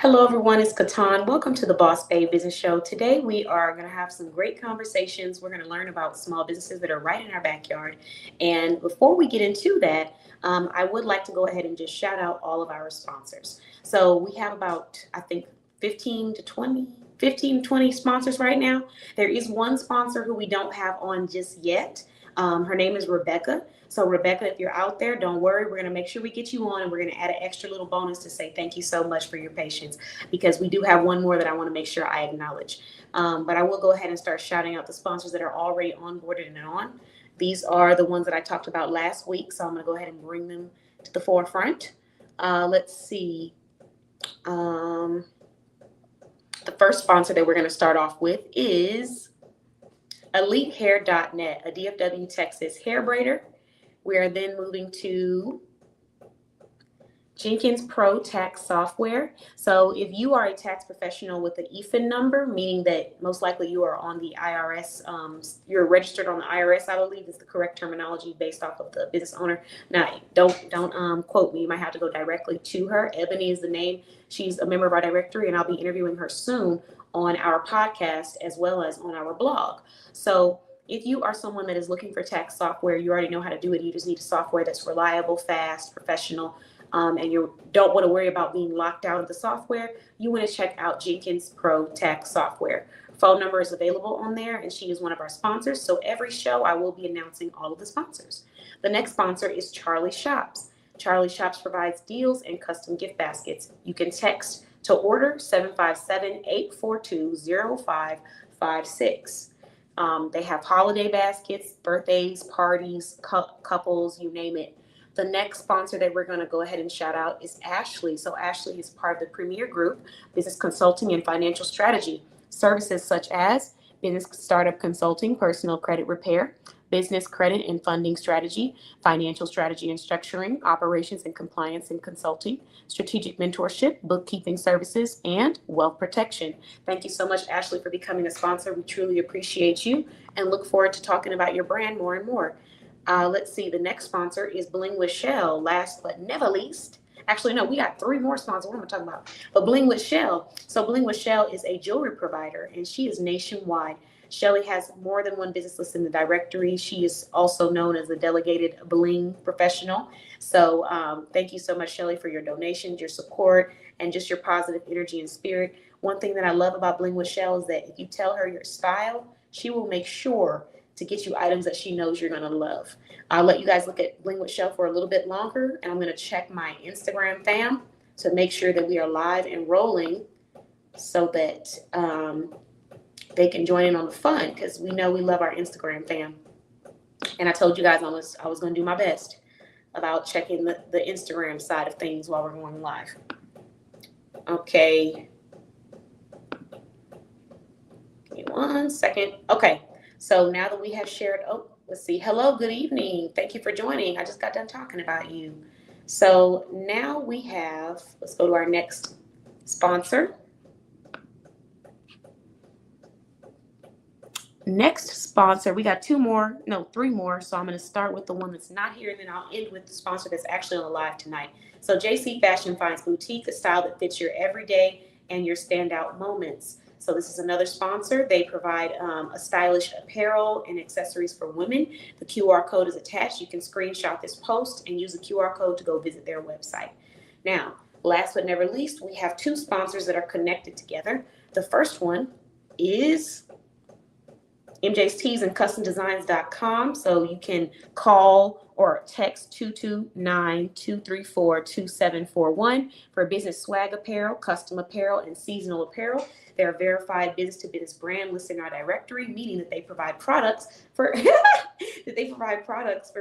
Hello, everyone. It's Katan. Welcome to the Boss Babe Business Show. Today, we are going to have some great conversations. We're going to learn about small businesses that are right in our backyard. And before we get into that, I would like to go ahead and just shout out all of our sponsors. So we have about, I think, 15 to 20 sponsors right now. There is one sponsor who we don't have on just yet. Her name is Rebecca. So Rebecca, if you're out there, don't worry. We're going to make sure we get you on, and we're going to add an extra little bonus to say thank you so much for your patience, because we do have one more that I want to make sure I acknowledge. But I will go ahead and start shouting out the sponsors that are already onboarded and on. These are the ones that I talked about last week, so I'm going to go ahead and bring them to the forefront. Let's see. The first sponsor that we're going to start off with is EliteHair.net, a DFW, Texas hair braider. We are then moving to Jenkins Pro Tax Software. So if you are a tax professional with an EFIN number, meaning that most likely you are on the IRS, you're registered on the IRS, I believe is the correct terminology based off of the business owner. Now, don't quote me. You might have to go directly to her. Ebony is the name. She's a member of our directory, and I'll be interviewing her soon on our podcast as well as on our blog. So if you are someone that is looking for tax software, you already know how to do it. You just need a software that's reliable, fast, professional, and you don't want to worry about being locked out of the software. You want to check out Jenkins Pro Tax Software. Phone number is available on there, and she is one of our sponsors. So every show, I will be announcing all of the sponsors. The next sponsor is Charlie Shops. Charlie Shops provides deals and custom gift baskets. You can text to order 757-842-0556. They have holiday baskets, birthdays, parties, couples, you name it. The next sponsor that we're going to go ahead and shout out is Ashley. So Ashley is part of the Premier Group, Business Consulting and Financial Strategy. Services such as business startup consulting, personal credit repair, business credit and funding strategy, financial strategy and structuring, operations and compliance and consulting, strategic mentorship, bookkeeping services, and wealth protection. Thank you so much, Ashley, for becoming a sponsor. We truly appreciate you and look forward to talking about your brand more and more. Let's see. The next sponsor is Bling with Shell. Last but never least, actually, no, we got three more sponsors. What am I talking about? But Bling with Shell. So Bling with Shell is a jewelry provider, and she is nationwide. Shelly has more than one business list in the directory. She is also known as a delegated bling professional. So thank you so much, Shelly, for your donations, your support, and just your positive energy and spirit. One thing that I love about Bling with Shell is that if you tell her your style, she will make sure to get you items that she knows you're going to love. I'll let you guys look at Bling with Shell for a little bit longer, and I'm going to check my Instagram fam to make sure that we are live and rolling so that they can join in on the fun, because we know we love our Instagram fam. And I told you guys I was going to do my best about checking the Instagram side of things while we're going live. Okay. Give me 1 second. Okay. So now that we have shared, let's see. Hello, good evening. Thank you for joining. I just got done talking about you. So now we have, let's go to our next sponsor. Next sponsor, we got three more. So I'm going to start with the one that's not here, and then I'll end with the sponsor that's actually on the live tonight. So JC Fashion finds boutique, a style that fits your everyday and your standout moments. So this is another sponsor. They provide a stylish apparel and accessories for women. The QR code is attached. You can screenshot this post and use the QR code to go visit their website. Now, last but never least, we have two sponsors that are connected together. The first one is MJ's Tees and CustomDesigns.com. So you can call or text 229-234-2741 for business swag apparel, custom apparel, and seasonal apparel. They're a verified business-to-business brand listed in our directory, meaning that they provide products for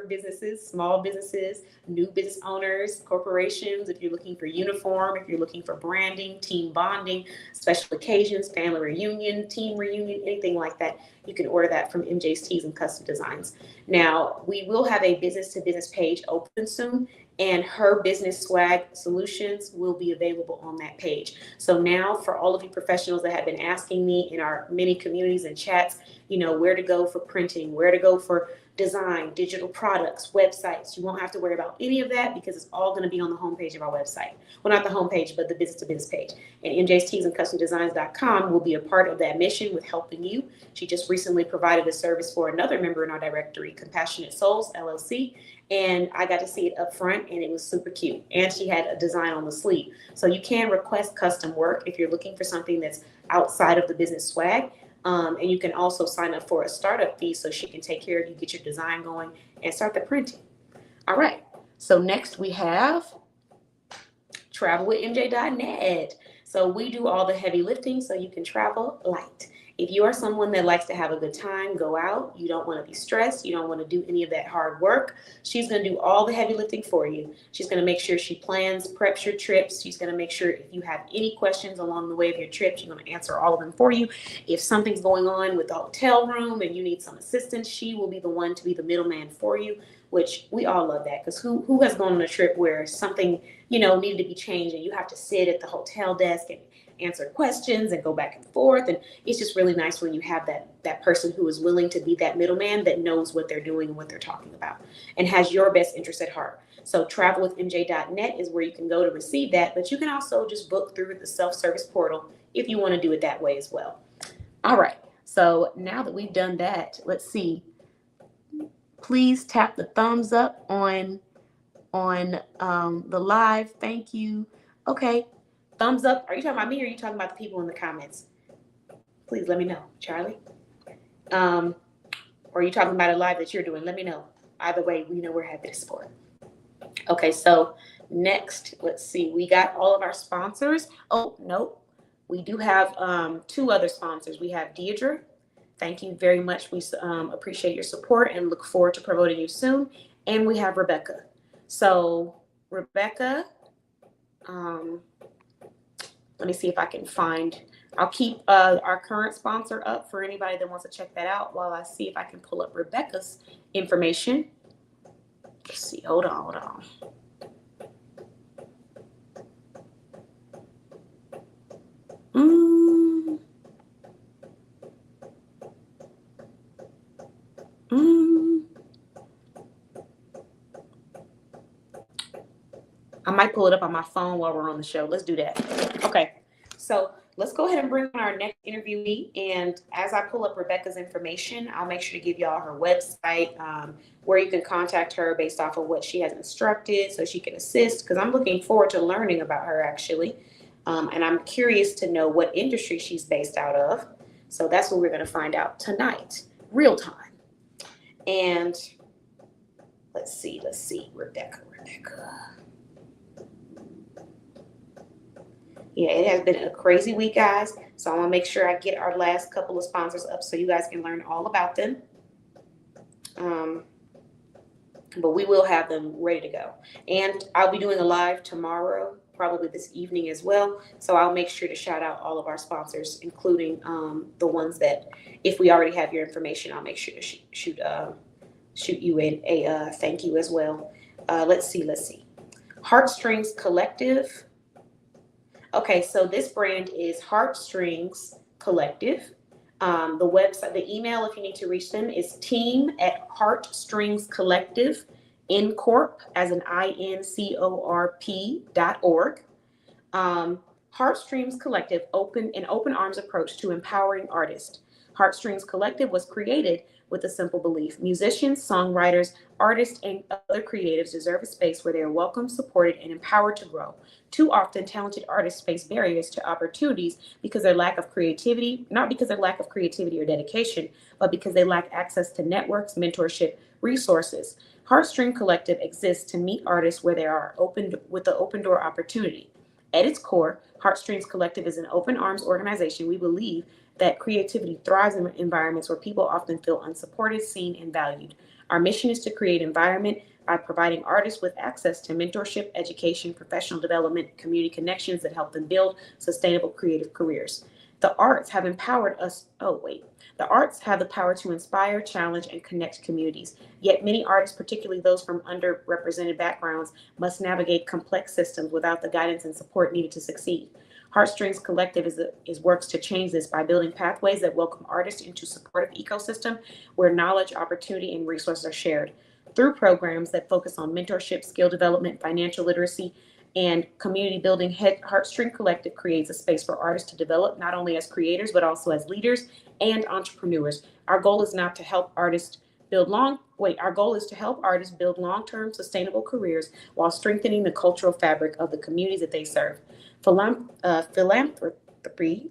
businesses, small businesses, new business owners, corporations. If you're looking for uniform, if you're looking for branding, team bonding, special occasions, family reunion, team reunion, anything like that, you can order that from MJ's Tees and Custom Designs. Now, we will have a business-to-business page open soon, and her business swag solutions will be available on that page. So now, for all of you professionals that have been asking me in our many communities and chats, where to go for printing, where to go for design, digital products, websites. You won't have to worry about any of that because it's all going to be on the homepage of our website. Well, not the homepage, but the business to business page. And MJ's Tees and Custom Designs.com will be a part of that mission with helping you. She just recently provided a service for another member in our directory, Compassionate Souls LLC. And I got to see it up front and it was super cute. And she had a design on the sleeve. So you can request custom work if you're looking for something that's outside of the business swag. And you can also sign up for a startup fee so she can take care of you, get your design going, and start the printing. All right. So next we have travelwithmj.net. So we do all the heavy lifting so you can travel light. If you are someone that likes to have a good time, go out, you don't want to be stressed, you don't want to do any of that hard work, she's going to do all the heavy lifting for you. She's going to make sure she plans, preps your trips. She's going to make sure if you have any questions along the way of your trip, she's going to answer all of them for you. If something's going on with the hotel room and you need some assistance, she will be the one to be the middleman for you, which we all love that, because who has gone on a trip where something, needed to be changed and you have to sit at the hotel desk and answer questions and go back and forth. And it's just really nice when you have that person who is willing to be that middleman that knows what they're doing and what they're talking about and has your best interest at heart. So travelwithmj.net is where you can go to receive that, but you can also just book through the self-service portal if you want to do it that way as well. All right. So now that we've done that, let's see. Please tap the thumbs up on the live. Thank you. Okay. Thumbs up. Are you talking about me or are you talking about the people in the comments? Please let me know, Charlie. Or are you talking about a live that you're doing? Let me know. Either way, we know we're happy to support. Okay, so next, let's see. We got all of our sponsors. Oh, no. We do have 2 other sponsors. We have Deidre. Thank you very much. We appreciate your support and look forward to promoting you soon. And we have Rebecca. So Rebecca, let me see if I can find, I'll keep our current sponsor up for anybody that wants to check that out while I see if I can pull up Rebecca's information. Let's see, hold on. I might pull it up on my phone while we're on the show. Let's do that. Okay, so let's go ahead and bring on our next interviewee. And as I pull up Rebecca's information, I'll make sure to give y'all her website, where you can contact her based off of what she has instructed so she can assist, because I'm looking forward to learning about her actually. And I'm curious to know what industry she's based out of. So that's what we're going to find out tonight, real time. And let's see, Rebecca. Yeah, it has been a crazy week, guys. So I want to make sure I get our last couple of sponsors up so you guys can learn all about them. But we will have them ready to go. And I'll be doing a live tomorrow, probably this evening as well. So I'll make sure to shout out all of our sponsors, including the ones that, if we already have your information, I'll make sure to shoot you a thank you as well. Let's see. Heartstrings Collective. Okay, so this brand is Heartstrings Collective. The website, the email, if you need to reach them, is team@heartstringscollective, Incorp, as an INCORP.org. Heartstrings Collective, an open arms approach to empowering artists. Heartstrings Collective was created with a simple belief: musicians, songwriters, artists, and other creatives deserve a space where they are welcome, supported, and empowered to grow. Too often, talented artists face barriers to opportunities because their lack of creativity, not because of lack of creativity or dedication, but because they lack access to networks, mentorship, resources. Heartstring Collective exists to meet artists where they are with the open door opportunity. At its core, Heartstrings Collective is an open arms organization. We believe that creativity thrives in environments where people often feel unsupported, seen, and valued. Our mission is to create environment by providing artists with access to mentorship, education, professional development, community connections that help them build sustainable creative careers. The arts have empowered us. The arts have the power to inspire, challenge, and connect communities. Yet many artists, particularly those from underrepresented backgrounds, must navigate complex systems without the guidance and support needed to succeed. Heartstrings Collective works to change this by building pathways that welcome artists into supportive ecosystem where knowledge, opportunity, and resources are shared. Through programs that focus on mentorship, skill development, financial literacy, and community building, Heartstring Collective creates a space for artists to develop not only as creators but also as leaders and entrepreneurs. Our goal is not to help artists our goal is to help artists build long-term sustainable careers while strengthening the cultural fabric of the communities that they serve. Philanthropy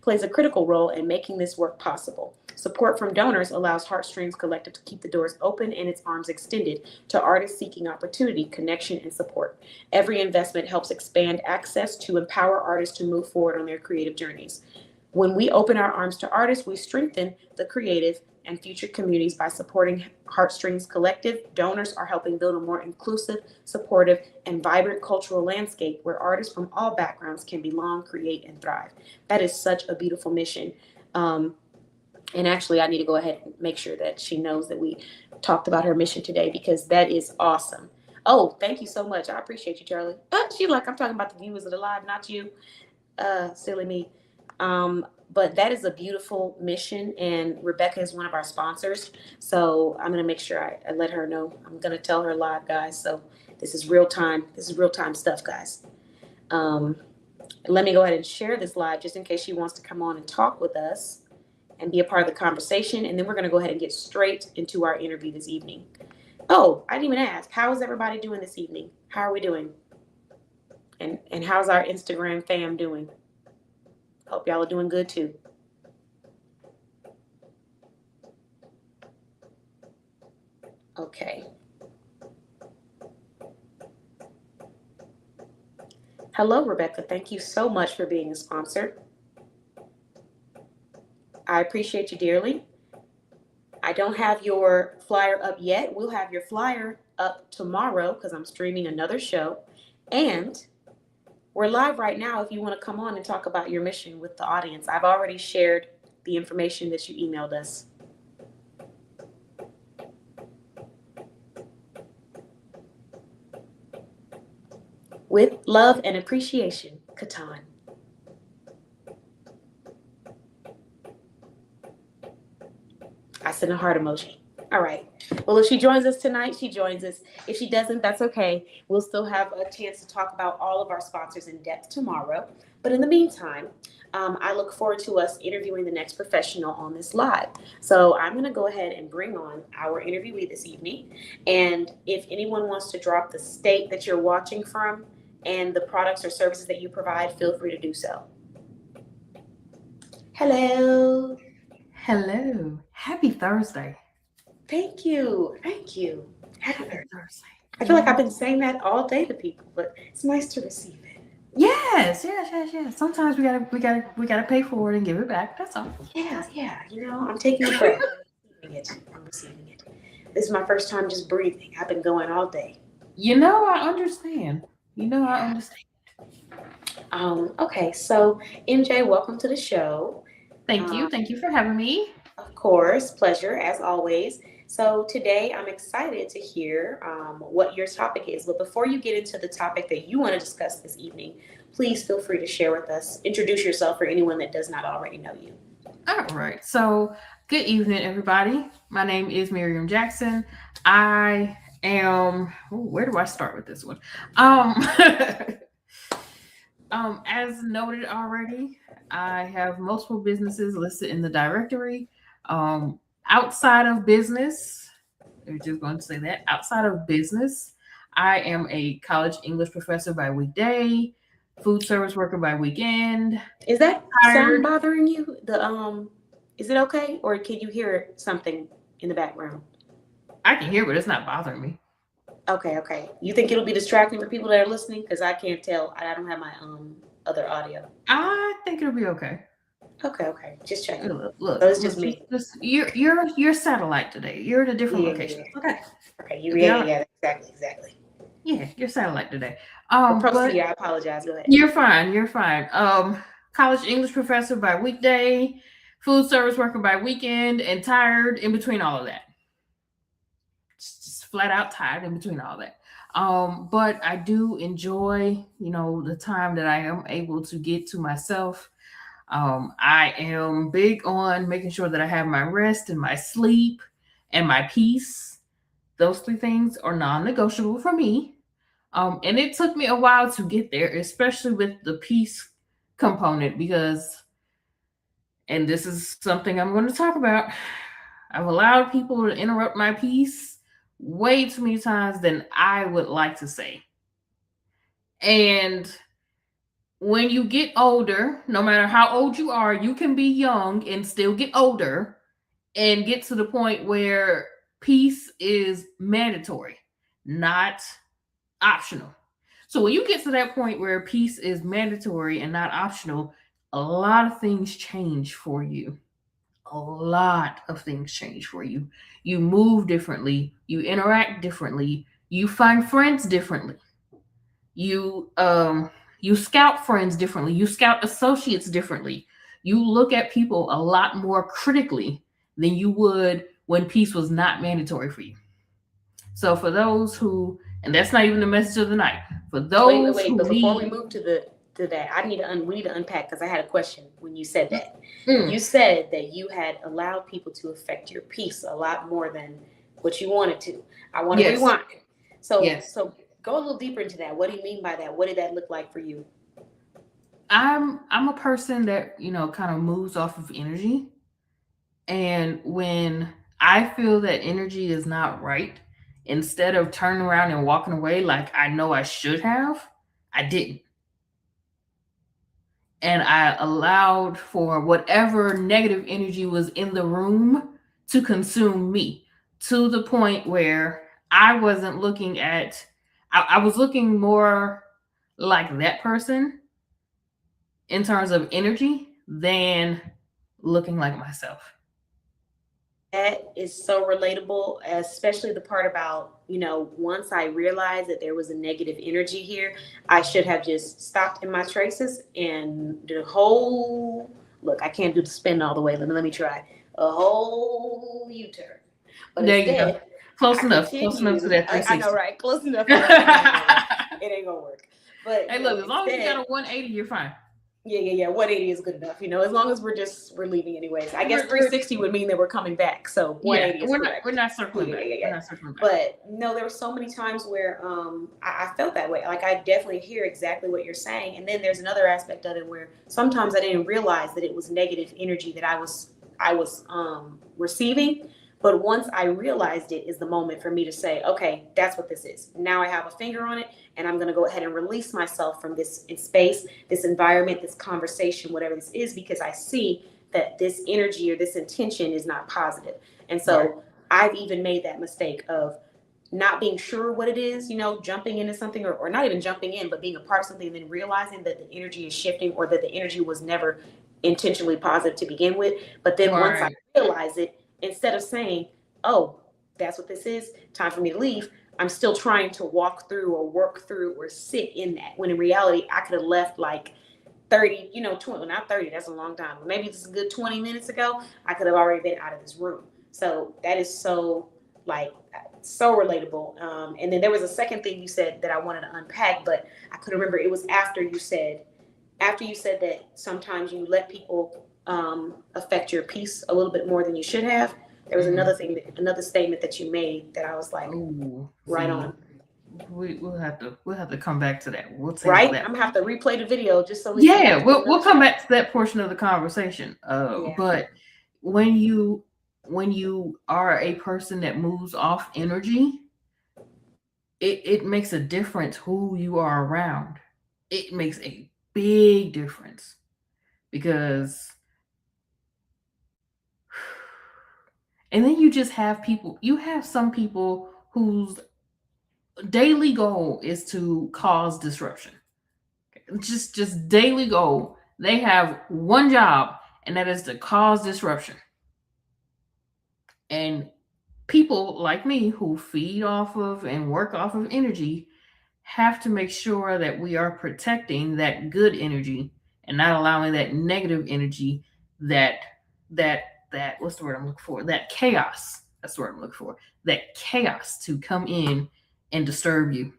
plays a critical role in making this work possible. Support from donors allows Heartstrings Collective to keep the doors open and its arms extended to artists seeking opportunity, connection, and support. Every investment helps expand access to empower artists to move forward on their creative journeys. When we open our arms to artists, we strengthen the creative and future communities by supporting Heartstrings Collective. Donors are helping build a more inclusive, supportive, and vibrant cultural landscape where artists from all backgrounds can belong, create, and thrive. That is such a beautiful mission. And actually, I need to go ahead and make sure that she knows that we talked about her mission today because that is awesome. Oh, thank you so much. I appreciate you, Charlie. She's like, I'm talking about the viewers of the live, not you. Silly me. But that is a beautiful mission, and Rebecca is one of our sponsors. So I'm going to make sure I let her know. I'm going to tell her live, guys. So this is real time. This is real time stuff, guys. Let me go ahead and share this live just in case she wants to come on and talk with us and be a part of the conversation. And then we're going to go ahead and get straight into our interview this evening. Oh, I didn't even ask. How is everybody doing this evening? How are we doing? And how's our Instagram fam doing? Hope y'all are doing good too. Okay. Hello, Rebecca. Thank you so much for being a sponsor. I appreciate you dearly. I don't have your flyer up yet. We'll have your flyer up tomorrow because I'm streaming another show. And we're live right now if you want to come on and talk about your mission with the audience. I've already shared the information that you emailed us. With love and appreciation, Katan. I sent a heart emoji. All right. Well, if she joins us tonight, she joins us. If she doesn't, that's okay. We'll still have a chance to talk about all of our sponsors in depth tomorrow. But in the meantime, I look forward to us interviewing the next professional on this live. So I'm going to go ahead and bring on our interviewee this evening. And if anyone wants to drop the state that you're watching from and the products or services that you provide, feel free to do so. Hello. Hello. Happy Thursday. Thank you. Thank you. Happy Thursday. I feel like I've been saying that all day to people, but it's nice to receive it. Yes. Sometimes we gotta pay for it and give it back. That's all. Yeah. You know, I'm taking a breath. I'm receiving it. This is my first time just breathing. I've been going all day. I understand. I understand. Okay, so MJ, welcome to the show. Thank you. Thank you for having me. Of course, pleasure as always. So today I'm excited to hear what your topic is. But before you get into the topic that you want to discuss this evening, please feel free to share with us. Introduce yourself for anyone that does not already know you. All right. So, good evening, everybody. My name is Miriam Jackson. I am. Where do I start with this one? As noted already, I have multiple businesses listed in the directory. Outside of business, we're just going to say that outside of business, I am a college English professor by weekday, food service worker by weekend. Is that sound bothering you? Is it okay, or can you hear something in the background? I can hear, but it's not bothering me. Okay. You think it'll be distracting for people that are listening? Because I can't tell. I don't have my other audio. I think it'll be okay. Okay. Just checking. Look, so it's just me. You're satellite today. You're in a different location. Yeah. Okay. Yeah. Exactly. Yeah, you're satellite today. Proceed. I apologize. Go ahead. You're fine. College English professor by weekday, food service worker by weekend, and tired in between all of that. Just flat out tired in between all that. But I do enjoy, the time that I am able to get to myself. I am big on making sure that I have my rest and my sleep and my peace. Those three things are non-negotiable for me. And it took me a while to get there, especially with the peace component, because, and this is something I'm going to talk about, I've allowed people to interrupt my peace way too many times than I would like to say. And when you get older, no matter how old you are, you can be young and still get older and get to the point where peace is mandatory, not optional. So when you get to that point where peace is mandatory and not optional, a lot of things change for you. A lot of things change for you. You move differently, you interact differently, you find friends differently. You scout friends differently, you scout associates differently. You look at people a lot more critically than you would when peace was not mandatory for you. So for those who, and that's not even the message of the night, for those Wait. who But before we need. move to that, we need to unpack because I had a question when you said that. Mm, You said that you had allowed people to affect your peace a lot more than what you wanted to. I want to yes, rewind. So yes. go a little deeper into that. What do you mean by that? What did that look like for you? I'm a person that, kind of moves off of energy. And when I feel that energy is not right, instead of turning around and walking away like I know I should have, I didn't. And I allowed for whatever negative energy was in the room to consume me, to the point where I wasn't looking at, I was looking more like that person in terms of energy than looking like myself. That is so relatable, especially the part about, once I realized that there was a negative energy here, I should have just stopped in my traces and the whole look, I can't do the spin all the way. Let me try a whole U turn. But There you go. instead, Close I enough. Close enough to continued. that I know, 360. right? Close enough. I was like, it ain't gonna work. But Hey, look, as long as you got instead, a 180, you're fine. yeah. 180 is good enough. As long as we're leaving anyways. I guess We're 360 would mean that we're coming back. So yeah, 180 is we're not correct. circling back. We're Yeah. not circling back. But no, there were so many times where I felt that way. Like I definitely hear exactly what you're saying. And then there's another aspect of it where sometimes I didn't realize that it was negative energy that I was receiving. But once I realized it is the moment for me to say, okay, that's what this is. Now I have a finger on it, and I'm going to go ahead and release myself from this space, this environment, this conversation, whatever this is, because I see that this energy or this intention is not positive. And Right. so I've even made that mistake of not being sure what it is, jumping into something or not even jumping in, but being a part of something and then realizing that the energy is shifting or that the energy was never intentionally positive to begin with. But then once I Right. realize it, instead of saying, oh, that's what this is, time for me to leave, I'm still trying to walk through or work through or sit in that. When in reality, I could have left like 30, 20, well, not 30, that's a long time. But maybe just a good 20 minutes ago, I could have already been out of this room. So that is so relatable. And then there was a second thing you said that I wanted to unpack, but I couldn't remember. It was after you said that sometimes you let people affect your peace a little bit more than you should have. There was Mhm. another statement that you made that I was like, Oh, right see, on. we'll have to come back to that. We'll table Right? that. I'm gonna have to replay the video just so we can Yeah, do we'll another come shot. back to that portion of the conversation. Yeah. But when you are a person that moves off energy, it makes a difference who you are around. It makes a big difference because, and then you just have people, you have some people whose daily goal is to cause disruption. Just daily goal. They have one job, and that is to cause disruption. And people like me who feed off of and work off of energy have to make sure that we are protecting that good energy and not allowing that negative energy, that that that what's the word I'm looking for? That chaos. That's the word I'm looking for. That chaos to come in and disturb you.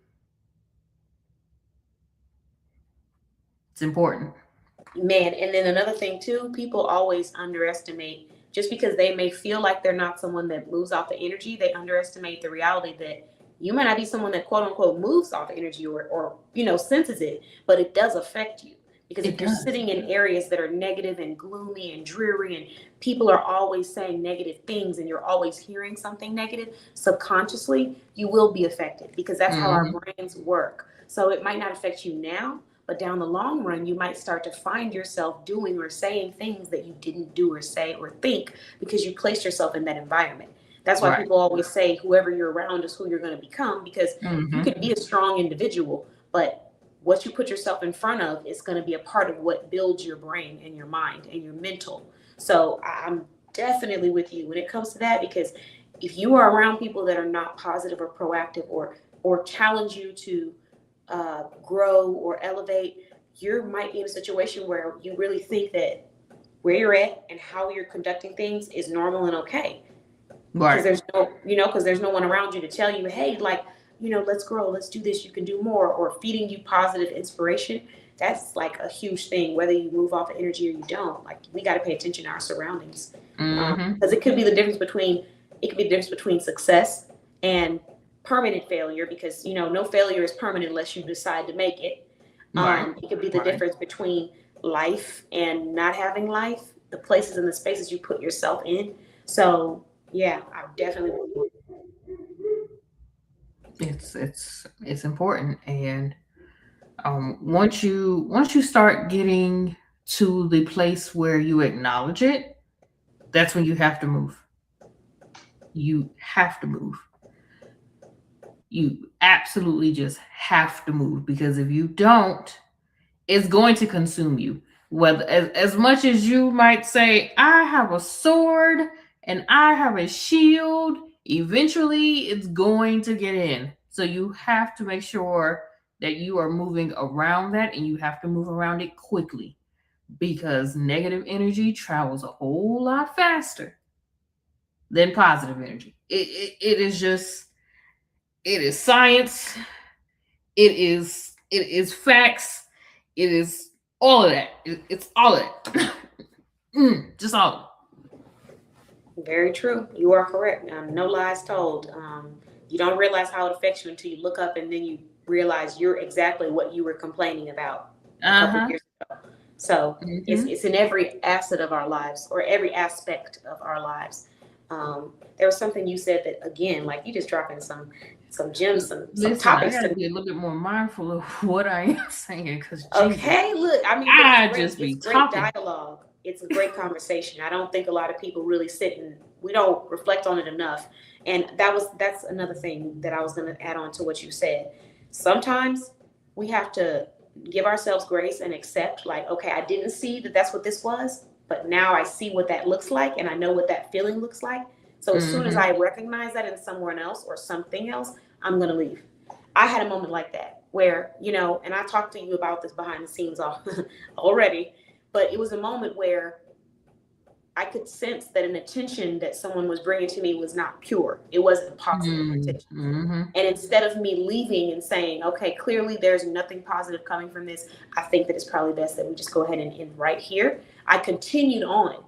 It's important. Man, and then another thing too, people always underestimate, just because they may feel like they're not someone that moves off the energy, they underestimate the reality that you might not be someone that quote unquote moves off energy or senses it, but it does affect you. Because It if you're does. sitting in areas that are negative and gloomy and dreary, and people are always saying negative things, and you're always hearing something negative, subconsciously you will be affected, because that's how our Hmm. brains work. So it might not affect you now, but down the long run, you might start to find yourself doing or saying things that you didn't do or say or think because you placed yourself in that environment. That's why Right. people always say whoever you're around is who you're going to become, because you Hmm. can be a strong individual, but what you put yourself in front of is going to be a part of what builds your brain and your mind and your mental. So I'm definitely with you when it comes to that, because if you are around people that are not positive or proactive or challenge you to grow or elevate, you might be in a situation where you really think that where you're at and how you're conducting things is normal and okay, because Right. there's no one around you to tell you, hey, like, let's grow, let's do this, you can do more, or feeding you positive inspiration. That's like a huge thing, whether you move off of energy or you don't. Like, we got to pay attention to our surroundings, Hmm. because it could be the difference between success and permanent failure, because no failure is permanent unless you decide to make it. Right. It could be the Right. difference between life and not having life, the places and the spaces you put yourself in. So yeah, I definitely. It's important, and once you start getting to the place where you acknowledge it, that's when you have to move. You have to move. You absolutely just have to move, because if you don't, it's going to consume you. Whether as much as you might say, I have a sword and I have a shield, eventually it's going to get in. So you have to make sure that you are moving around that, and you have to move around it quickly, because negative energy travels a whole lot faster than positive energy. It is just, it is science, it is facts, it is all of that. It's all of it. Just all. Very true. You are correct. No lies told. You don't realize how it affects you until you look up and then you realize you're exactly what you were complaining about a Uh couple huh. years ago. So Mm-hmm. it's in every asset of our lives, or every aspect of our lives. There was something you said that, again, like, you just dropping some gems, some Listen, I topics gotta to. be a little bit more mindful of what I am saying, because Jesus, Okay, look, I mean, but it's I great. just It's be great talking. dialogue. It's a great conversation. I don't think a lot of people really sit and we don't reflect on it enough. And that's another thing that I was going to add on to what you said. Sometimes we have to give ourselves grace and accept, like, okay, I didn't see that that's what this was, but now I see what that looks like, and I know what that feeling looks like. So as soon as Mm-hmm. I recognize that in someone else or something else, I'm going to leave. I had a moment like that where, and I talked to you about this behind the scenes already, but it was a moment where I could sense that an attention that someone was bringing to me was not pure. It wasn't positive attention. Mm-hmm. And instead of me leaving and saying, okay, clearly there's nothing positive coming from this, I think that it's probably best that we just go ahead and end right here, I continued on.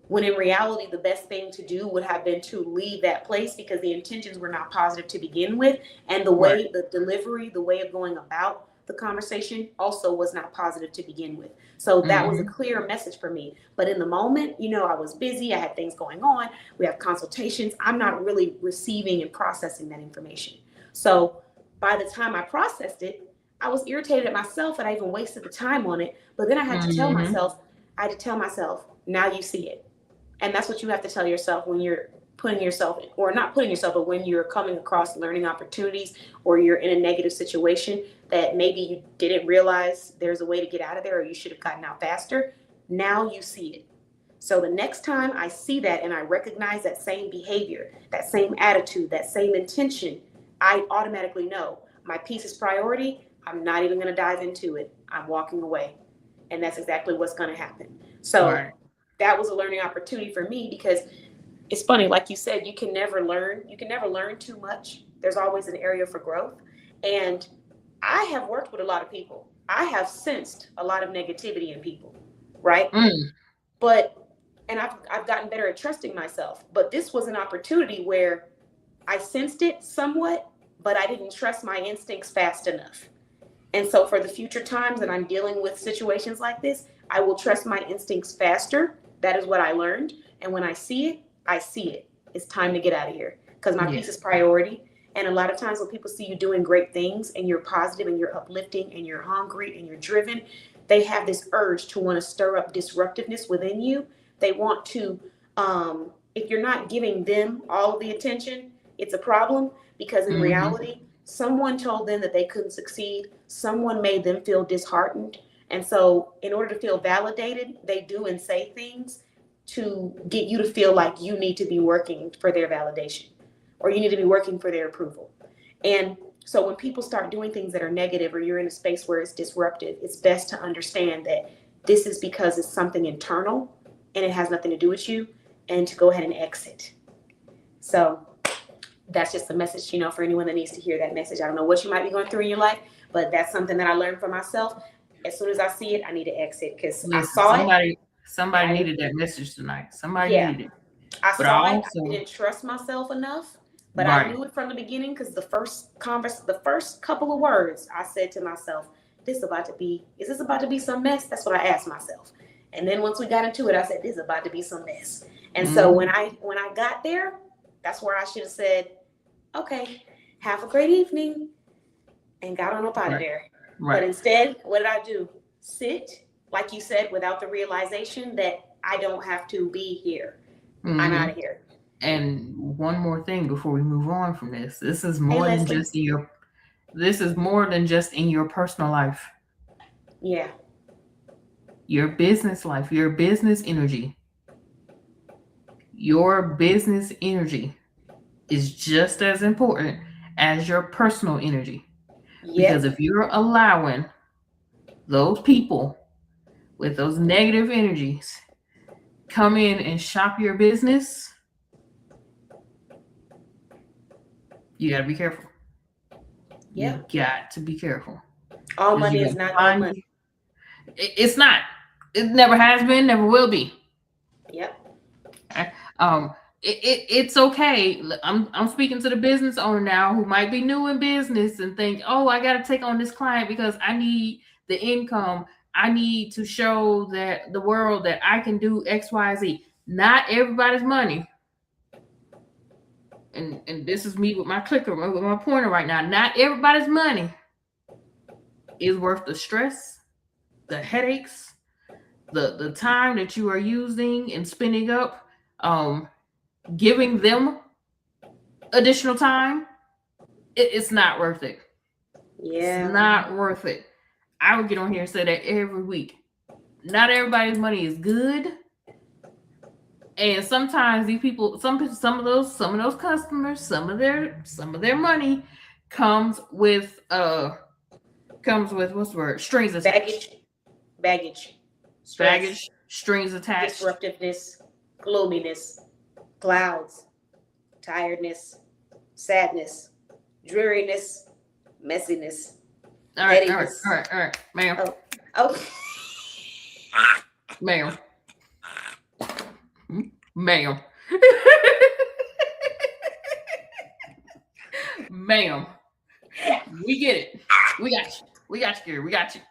When in reality, the best thing to do would have been to leave that place, because the intentions were not positive to begin with. And the Right. way, the delivery, the way of going about the conversation also was not positive to begin with. So that was a Mm-hmm. clear message for me. But in the moment, I was busy, I had things going on, we have consultations, I'm not really receiving and processing that information. So by the time I processed it, I was irritated at myself that I even wasted the time on it. But then Mm-hmm. I had to tell myself, now you see it. And that's what you have to tell yourself when you're putting yourself, or not putting yourself, but when you're coming across learning opportunities, or you're in a negative situation that maybe you didn't realize there's a way to get out of there, or you should have gotten out faster. Now you see it. So the next time I see that and I recognize that same behavior, that same attitude, that same intention, I automatically know my peace is priority. I'm not even going to dive into it. I'm walking away. And that's exactly what's going to happen. So Right. that was a learning opportunity for me, because it's funny, like you said, you can never learn too much. There's always an area for growth. And I have worked with a lot of people, I have sensed a lot of negativity in people, right? Mm. But and I've gotten better at trusting myself. But this was an opportunity where I sensed it somewhat, but I didn't trust my instincts fast enough. And so for the future times that I'm dealing with situations like this, I will trust my instincts faster. That is what I learned. And when I see it, I see it. It's time to get out of here because my peace is Yes. priority. And a lot of times when people see you doing great things and you're positive and you're uplifting and you're hungry and you're driven, they have this urge to want to stir up disruptiveness within you. They want to, if you're not giving them all of the attention, it's a problem because in Mm-hmm. reality, someone told them that they couldn't succeed. Someone made them feel disheartened. And so, in order to feel validated, they do and say things to get you to feel like you need to be working for their validation or you need to be working for their approval. And so, when people start doing things that are negative or you're in a space where it's disruptive, it's best to understand that this is because it's something internal and it has nothing to do with you and to go ahead and exit. So, that's just a message, for anyone that needs to hear that message. I don't know what you might be going through in your life, but that's something that I learned for myself. As soon as I see it, I need to exit because I Listen, saw it. somebody I needed that message tonight. Somebody Yeah, needed it. I But saw it. I also, didn't trust myself enough, but I right, knew it from the beginning because the first couple of words, I said to myself, is this about to be some mess? That's what I asked myself. And then once we got into it, I said, this is about to be some mess. And so mm, when I got there, that's where I should have said, okay, have a great evening, and got on up out of right, there. But right. instead, what did I do? Sit, like you said, without the realization that I don't have to be here. I'm out Mm-hmm. of here. And one more thing before we move on from this. Hey, Leslie. This is more than just in your personal life, Yeah. your business life, your business energy. Your business energy is just as important as your personal energy. Because Yep. if you're allowing those people with those negative energies come in and shop your business, you got to be careful. You Yep. got to be careful All because money you're is going to not good find money. it's not. It never has been, never will be. Yep. Um, it's okay. I'm speaking to the business owner now who might be new in business and think, oh, I got to take on this client because I need the income. I need to show that the world that I can do X, Y, Z. Not everybody's money. And this is me with my clicker, with my pointer right now. Not everybody's money is worth the stress, the headaches, the time that you are using and spending up, giving them additional time. It's not worth it. It's Yeah. not worth it. I would get on here and say that every week. Not everybody's money is good, and sometimes these people, some of those customers, some of their money comes with what's the word, strings attached, Baggage, baggage, stress, baggage, strings attached. disruptiveness, gloominess, clouds, tiredness, sadness, dreariness, messiness, All right, all right, all pettiness. right, all right, ma'am, Oh, oh. ma'am, ma'am, ma'am. We get it. We got you. We got you, girl. We got you.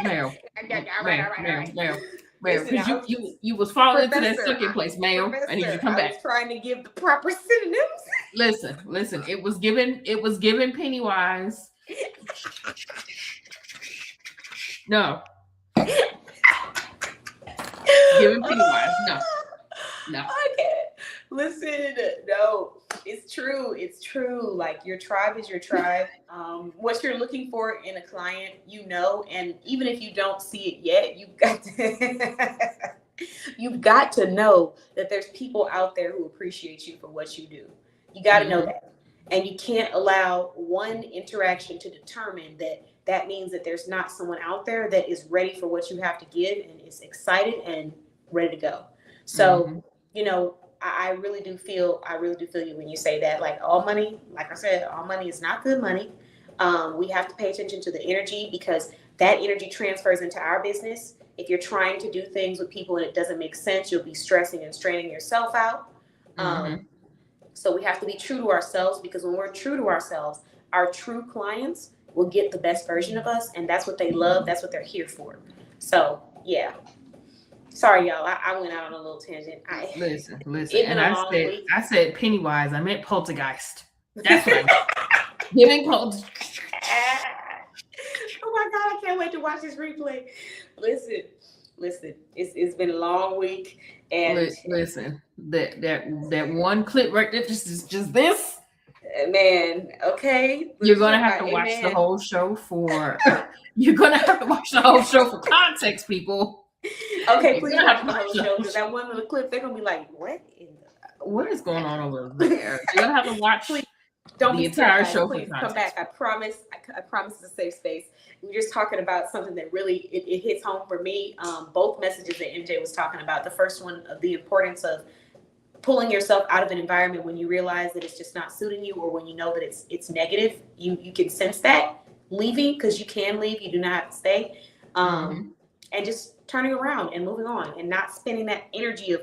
Ma'am. All right, all Ma'am, right, all ma'am, right. ma'am, ma'am. Listen, Because you was falling into that Professor, second place, ma'am. I need you to come I back. was trying to give the proper synonyms. Listen. It was given Pennywise. No. Given Pennywise. No. No. I can't. Listen, no, it's true. It's true. Like your tribe is your tribe. What you're looking for in a client, and even if you don't see it yet, you've got to know that there's people out there who appreciate you for what you do. You got to know Mm-hmm. that, and you can't allow one interaction to determine that means that there's not someone out there that is ready for what you have to give and is excited and ready to go. So, Mm-hmm. I really do feel you when you say that. Like all money, like I said, all money is not good money. We have to pay attention to the energy because that energy transfers into our business. If you're trying to do things with people and it doesn't make sense, you'll be stressing and straining yourself out. So we have to be true to ourselves, because when we're true to ourselves, our true clients will get the best version of us, and that's what they love. That's what they're here for. So yeah. Sorry, y'all. I went out on a little tangent. Listen. It's been And a long week. I said Pennywise. I meant poltergeist. That's what I meant. Giving poltergeist. Oh my God, I can't wait to watch this replay. Listen. It's been a long week, and listen. That one clip right there, just this. Man, okay. You're gonna have to watch the whole show for. You're gonna have to watch the whole show for context, people. Okay, please watch the whole show, because that one little clip, they're gonna be like, what is going on over there? You're gonna have to watch. Please, don't the be entire terrified. show. Please come back. I promise. I promise it's a safe space. We're just talking about something that really it hits home for me. Both messages that MJ was talking about. The first one of the importance of pulling yourself out of an environment when you realize that it's just not suiting you, or when you know that it's negative. You can sense that. Leaving, because you can leave. You do not have to stay. And just turning around and moving on, and not spending that energy of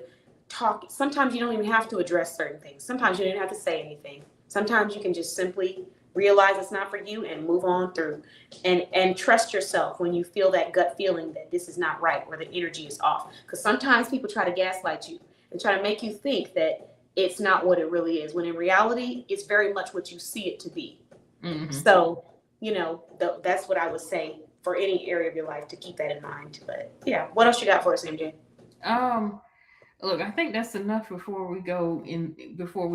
talk. Sometimes you don't even have to address certain things. Sometimes you don't even have to say anything. Sometimes you can just simply realize it's not for you and move on through, and trust yourself when you feel that gut feeling that this is not right, or the energy is off. Because sometimes people try to gaslight you and try to make you think that it's not what it really is, when in reality, it's very much what you see it to be. So, that's what I would say for any area of your life, to keep that in mind. But yeah, what else you got for us, MJ? Look, I think that's enough before we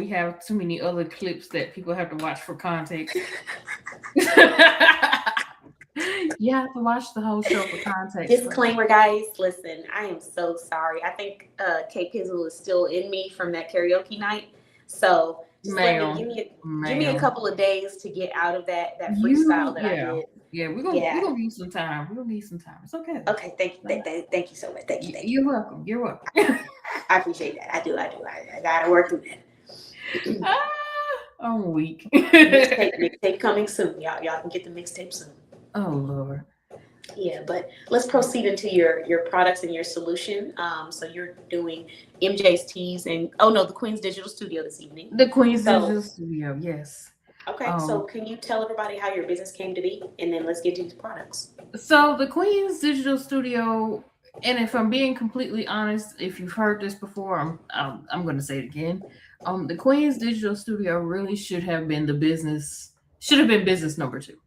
have too many other clips that people have to watch for context. You have to watch the whole show for context. Disclaimer, guys, listen, I am so sorry. I think Kate Pizzle is still in me from that karaoke night. So just give me a couple of days to get out of that freestyle that I did. Yeah, we're gonna need some time. It's okay. Okay, thank you so much. Thank you. You're welcome. I appreciate that. I do. I gotta work through that. I'm weak. Mixtape coming soon. Y'all can get the mixtape soon. Oh Lord. Yeah, but let's proceed into your products and your solution. So you're doing MJ's Tees and the Queen's Digital Studio this evening. The Queen's Digital Studio, yes. Okay, so can you tell everybody how your business came to be, and then let's get to these products. So the Queen's Digital Studio, and if I'm being completely honest, if you've heard this before, I'm going to say it again. The Queen's Digital Studio really should have been business number 2.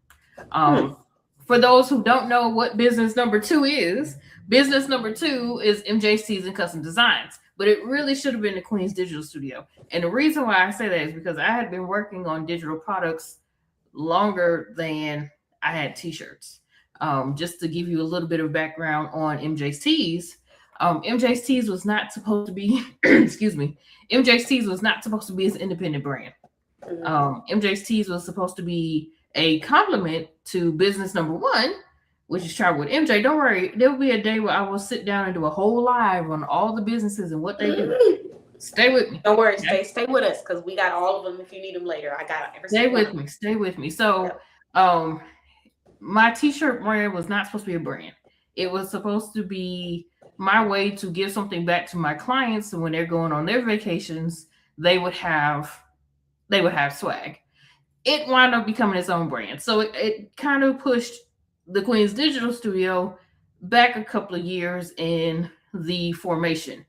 For those who don't know what business number 2 is MJ's Tees and Custom Designs. But it really should have been the Queen's Digital Studio. And the reason why I say that is because I had been working on digital products longer than I had t-shirts. Just to give you a little bit of background on MJ's Tees, MJ's Tees was not supposed to be, MJ's Tees was not supposed to be an independent brand. MJ's Tees was supposed to be a complement to business number 1, which is Travel with MJ. Don't worry, there will be a day where I will sit down and do a whole live on all the businesses and what they do. Stay with me. Don't worry, stay with us, because we got all of them if you need them later. I got every Stay with me. So, my t-shirt brand was not supposed to be a brand. It was supposed to be my way to give something back to my clients, and when they're going on their vacations, they would have swag. It wound up becoming its own brand. So it kind of pushed the Queen's Digital Studio back a couple of years in the formation.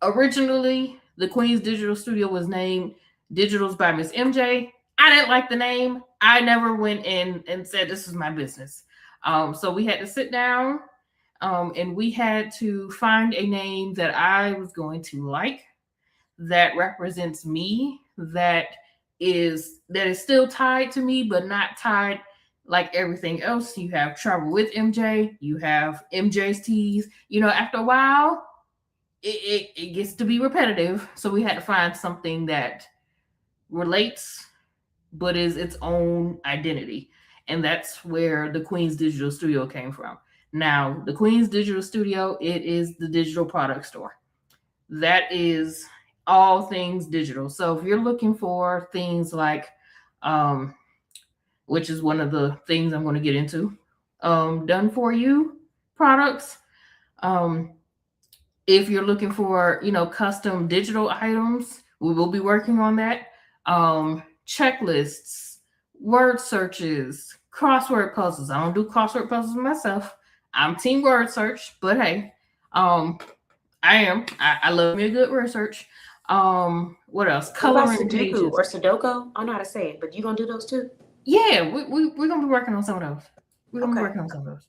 Originally, the Queen's Digital Studio was named Digitals by Miss MJ. I didn't like the name. I never went in and said this is my business. So we had to sit down and we had to find a name that I was going to like, that represents me, that is still tied to me, but not tied like everything else. You have Travel with MJ, you have MJ's Tees. After a while, it gets to be repetitive. So we had to find something that relates, but is its own identity. And that's where the Queen's Digital Studio came from. Now, the Queen's Digital Studio, it is the digital product store. That is all things digital. So if you're looking for things like which is one of the things I'm going to get into. Done for you products. Um, if you're looking for, custom digital items, we will be working on that. Checklists, word searches, crossword puzzles. I don't do crossword puzzles myself. I'm team word search, but hey, um, I love me a good word search. What else? What about Coloring Sudoku pages. or Sudoku? I don't know how to say it, but you gonna do those too? Yeah, we're gonna be working on some of those. We're gonna be Okay. working on some of those.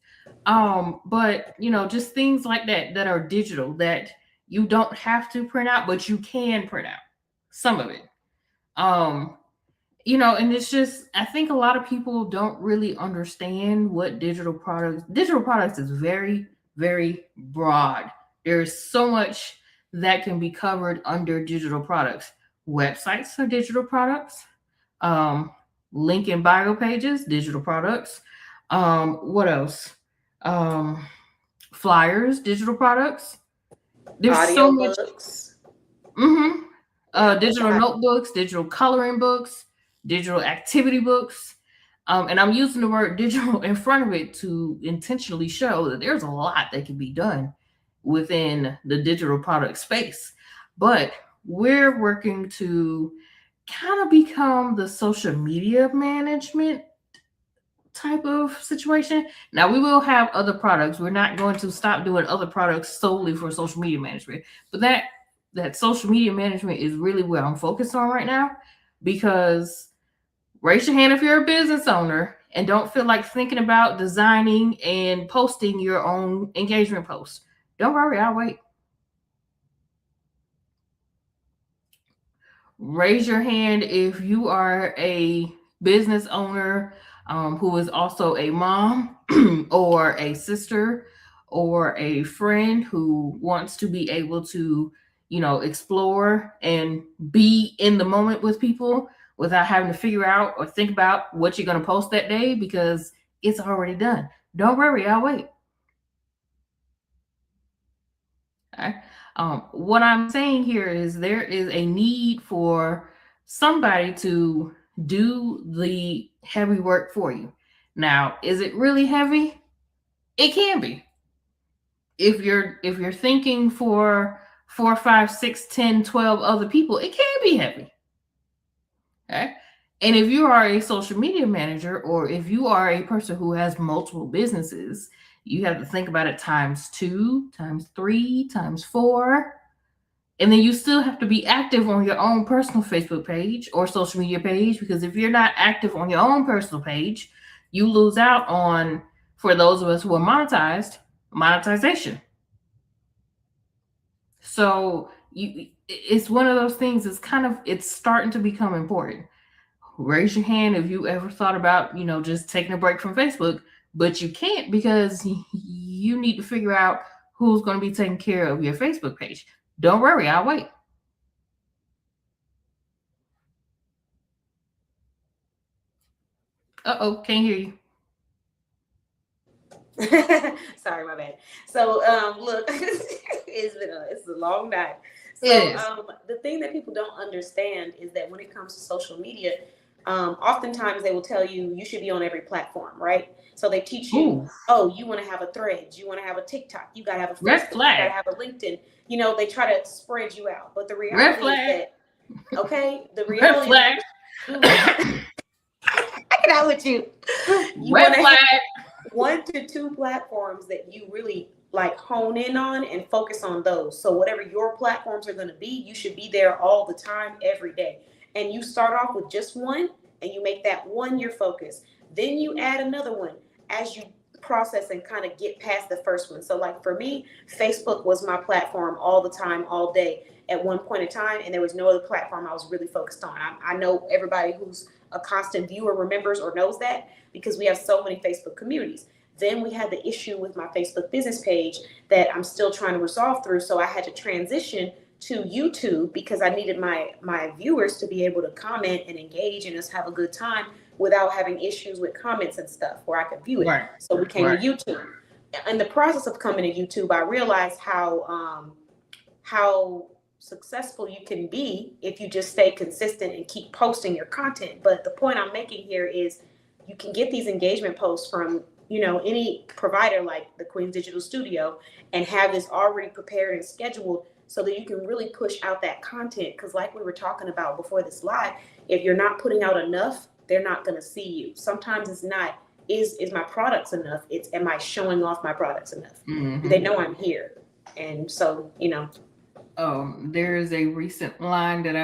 But just things like that are digital that you don't have to print out, but you can print out some of it. Um, and it's just I think a lot of people don't really understand what digital products is very, very broad. There's so much that can be covered under digital products. Websites are digital products. um, Link in bio pages, digital products. What else? Um, Flyers, digital products. There's so much. Audiobooks. Mm-hmm. Yeah, it's a Digital lot. notebooks, digital coloring books, digital activity books. And I'm using the word digital in front of it to intentionally show that there's a lot that can be done within the digital product space. But we're working to kind of become the social media management type of situation. Now we will have other products. We're not going to stop doing other products solely for social media management. But that social media management is really where I'm focused on right now, because raise your hand if you're a business owner and don't feel like thinking about designing and posting your own engagement posts. Don't worry, I'll wait. Raise your hand if you are a business owner who is also a mom or a sister or a friend who wants to be able to, explore and be in the moment with people without having to figure out or think about what you're going to post that day because it's already done. Don't worry, I'll wait. Okay. What I'm saying here is there is a need for somebody to do the heavy work for you. Now, is it really heavy? It can be. If you're thinking for 4, 5, 6, 10, 12 other people, it can be heavy. Okay. And if you are a social media manager or if you are a person who has multiple businesses, you have to think about it times 2, times 3, times 4. And then you still have to be active on your own personal Facebook page or social media page, because if you're not active on your own personal page, you lose out on, for those of us who are monetization. So it's one of those things. It's starting to become important. Raise your hand if you ever thought about, just taking a break from Facebook, but you can't because you need to figure out who's going to be taking care of your Facebook page. Don't worry, I'll wait. Uh-oh, can't hear you. Sorry, my bad. So, look, it's a long night. It So, is. the thing that people don't understand is that when it comes to social media, oftentimes they will tell you should be on every platform, right? So they teach you, Ooh, oh, you want to have a Threads, you want to have a TikTok, you got to have a red Facebook, you got to flag. have a LinkedIn. They try to spread you out, but the Red reality is flag. that, okay, the Red reality is flag. I get out with you. You Red want to flag. have 1 to 2 platforms that you really like hone in on and focus on those. So whatever your platforms are going to be, you should be there all the time, every day. And you start off with just one and you make that one your focus. Then you add another one as you process and kind of get past the first one. So like for me, Facebook was my platform all the time, all day at one point in time, and there was no other platform I was really focused on. I know everybody who's a constant viewer remembers or knows that because we have so many Facebook communities. Then we had the issue with my Facebook business page that I'm still trying to resolve through. So I had to transition to YouTube because I needed my viewers to be able to comment and engage and just have a good time without having issues with comments and stuff where I could view it. Right. So we came to Right. YouTube. In the process of coming to YouTube, I realized how successful you can be if you just stay consistent and keep posting your content. But the point I'm making here is you can get these engagement posts from, you know, any provider like the Queen's Digital Studio and have this already prepared and scheduled so that you can really push out that content. Because like we were talking about before this live, if you're not putting out enough, they're not going to see you. Sometimes it's not, is my products enough? It's, am I showing off my products enough? Mm-hmm. They know I'm here. And so, you know. There is a recent line that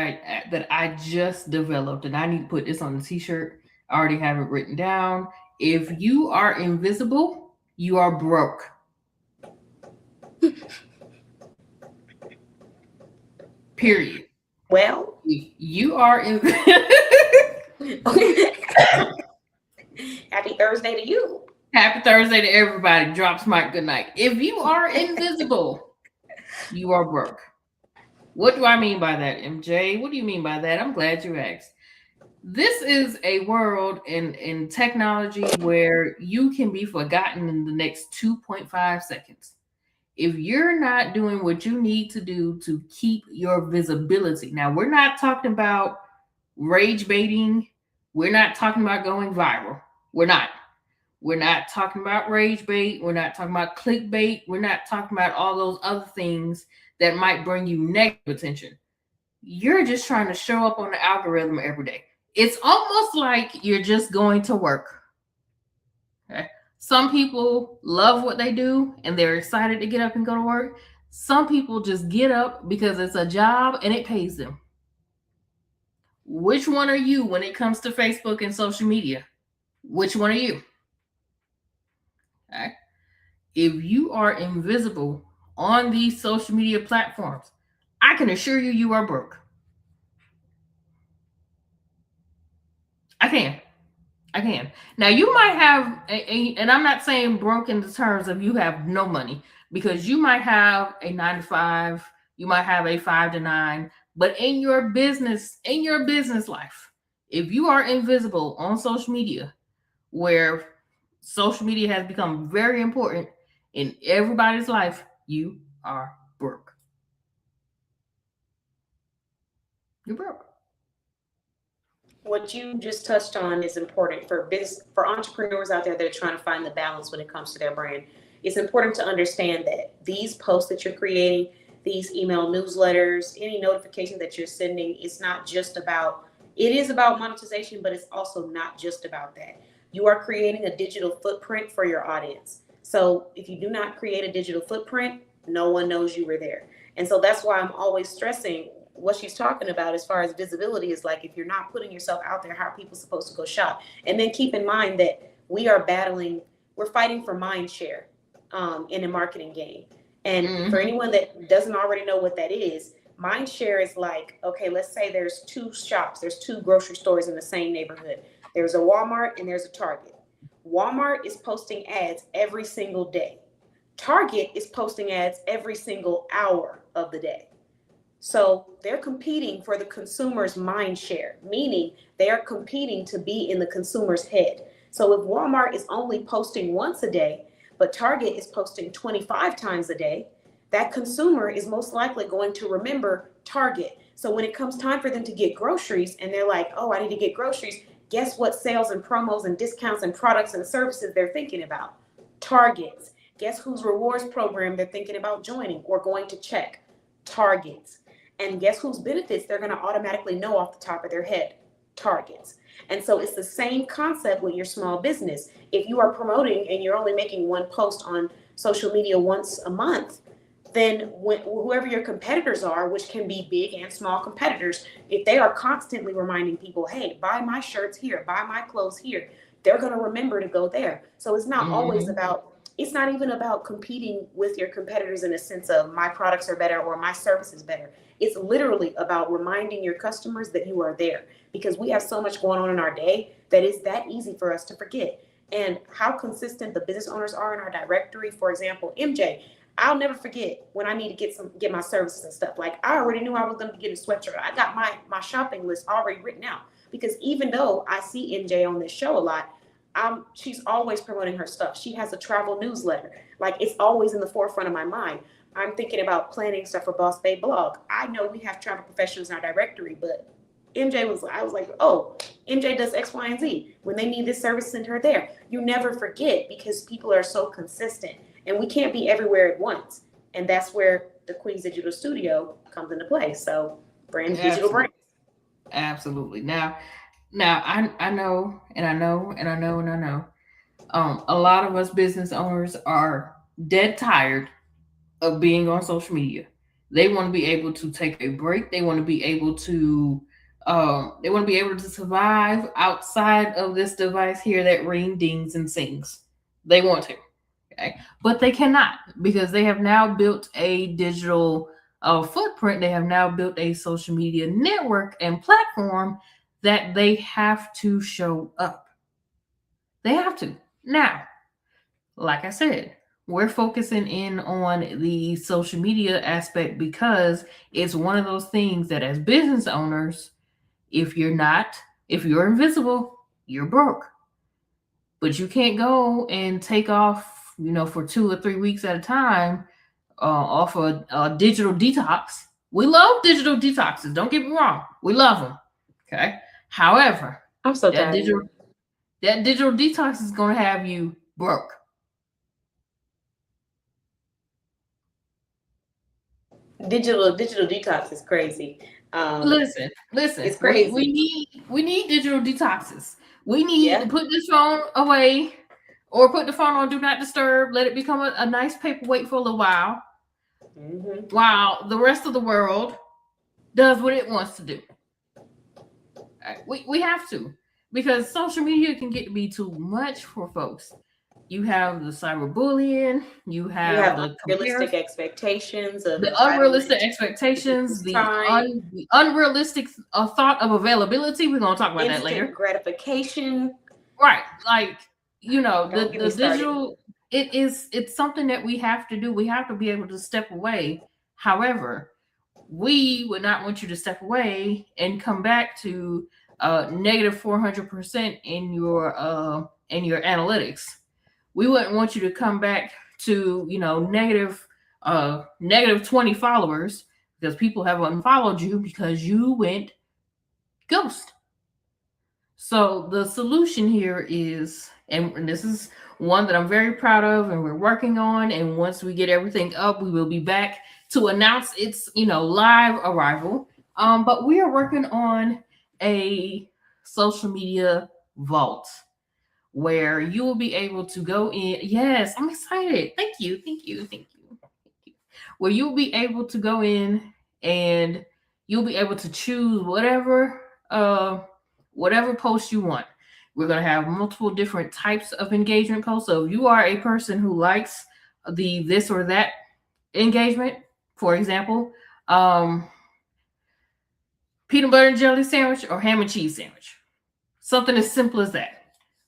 I just developed, and I need to put this on the t-shirt. I already have it written down. If you are invisible, you are broke. Period. Well, If you are happy Thursday to you. Happy Thursday to everybody. Drops mic, good night. If you are invisible, you are broke. What do I mean by that, MJ? What do you mean by that? I'm glad you asked. This is a world in technology where you can be forgotten in the next 2.5 seconds. If you're not doing what you need to do to keep your visibility. Now, we're not talking about rage baiting. We're not talking about going viral. We're not. We're not talking about rage bait. We're not talking about clickbait. We're not talking about all those other things that might bring you negative attention. You're just trying to show up on the algorithm every day. It's almost like you're just going to work. Okay. Some people love what they do and they're excited to get up and go to work. Some people just get up because it's a job and it pays them. Which one are you when it comes to Facebook and social media? Which one are you? Okay. If you are invisible on these social media platforms, I can assure you, you are broke. I can. Now you might have, and I'm not saying broke in the terms of you have no money, because you might have a 9 to 5, you might have a 5 to 9, but in your business life, if you are invisible on social media, where social media has become very important in everybody's life, you are broke. You're broke. What you just touched on is important for entrepreneurs out there that are trying to find the balance when it comes to their brand. It's important to understand that these posts that you're creating, these email newsletters, any notification that you're sending, it is about monetization, but it's also not just about that. You are creating a digital footprint for your audience. So if you do not create a digital footprint, no one knows you were there. And so that's why I'm always stressing what she's talking about as far as visibility is like, if you're not putting yourself out there, how are people supposed to go shop? And then keep in mind that we're fighting for mind share in a marketing game. And for anyone that doesn't already know what that is, mind share is like, okay, let's say there's two grocery stores in the same neighborhood. There's a Walmart and there's a Target. Walmart is posting ads every single day. Target is posting ads every single hour of the day. So they're competing for the consumer's mind share, meaning they are competing to be in the consumer's head. So if Walmart is only posting once a day, but Target is posting 25 times a day, that consumer is most likely going to remember Target. So when it comes time for them to get groceries and they're like, oh, I need to get groceries, guess what sales and promos and discounts and products and services they're thinking about? Targets. Guess whose rewards program they're thinking about joining or going to check? Targets. And guess whose benefits they're going to automatically know off the top of their head? Targets. And so it's the same concept with your small business. If you are promoting and you're only making one post on social media once a month, then whoever your competitors are, which can be big and small competitors, if they are constantly reminding people, hey, buy my shirts here, buy my clothes here, they're going to remember to go there. So it's not always it's not even about competing with your competitors in a sense of my products are better or my service is better. It's literally about reminding your customers that you are there, because we have so much going on in our day that it's that easy for us to forget. And how consistent the business owners are in our directory. For example, MJ, I'll never forget when I need to get my services and stuff. Like, I already knew I was going to get a sweatshirt. I got my shopping list already written out, because even though I see MJ on this show a lot, she's always promoting her stuff. She has a travel newsletter. Like, it's always in the forefront of my mind. I'm thinking about planning stuff for Boss Babe Blog. I know we have travel professionals in our directory, but I was like, oh, MJ does X, Y, and Z. When they need this service, send her there. You never forget because people are so consistent and we can't be everywhere at once. And that's where the Queen's Digital Studio comes into play. So digital Absolutely. brand. Absolutely. Now I know and I know and I know and I know. A lot of us business owners are dead tired of being on social media. They want to be able to take a break. They want to be able to survive outside of this device here that ring dings and sings. They want to. Okay. But they cannot because they have now built a digital footprint. They have now built a social media network and platform that they have to show up. They have to. Now, like I said, we're focusing in on the social media aspect because it's one of those things that as business owners, if you're invisible, you're broke. But you can't go and take off, for 2 or 3 weeks at a time off a digital detox. We love digital detoxes. Don't get me wrong. We love them. Okay. However, I'm so that tired. digital detox is going to have you broke. Digital detox is crazy. Listen. It's crazy. We need digital detoxes. We need Yeah. to put this phone away or put the phone on do not disturb. Let it become a nice paperweight for a little while. Mm-hmm. While the rest of the world does what it wants to do. We have to because social media can get to be too much for folks. You have the cyberbullying, you have the unrealistic expectations of the unrealistic entitlement, expectations, time, the unrealistic thought of availability. We're gonna talk about that later. instant gratification. Right, like Don't get me the started. digital. It's something that we have to do. We have to be able to step away. However, we would not want you to step away and come back to negative 400% in your analytics. We wouldn't want you to come back to negative 20 followers because people have unfollowed you because you went ghost. So the solution here is, and this is one that I'm very proud of and we're working on, and once we get everything up, we will be back to announce its live arrival. But we are working on a social media vault where you will be able to go in. Yes, I'm excited. Thank you. Where you'll be able to go in and you'll be able to choose whatever post you want. We're going to have multiple different types of engagement posts. So if you are a person who likes the this or that engagement, for example, peanut butter and jelly sandwich or ham and cheese sandwich, something as simple as that.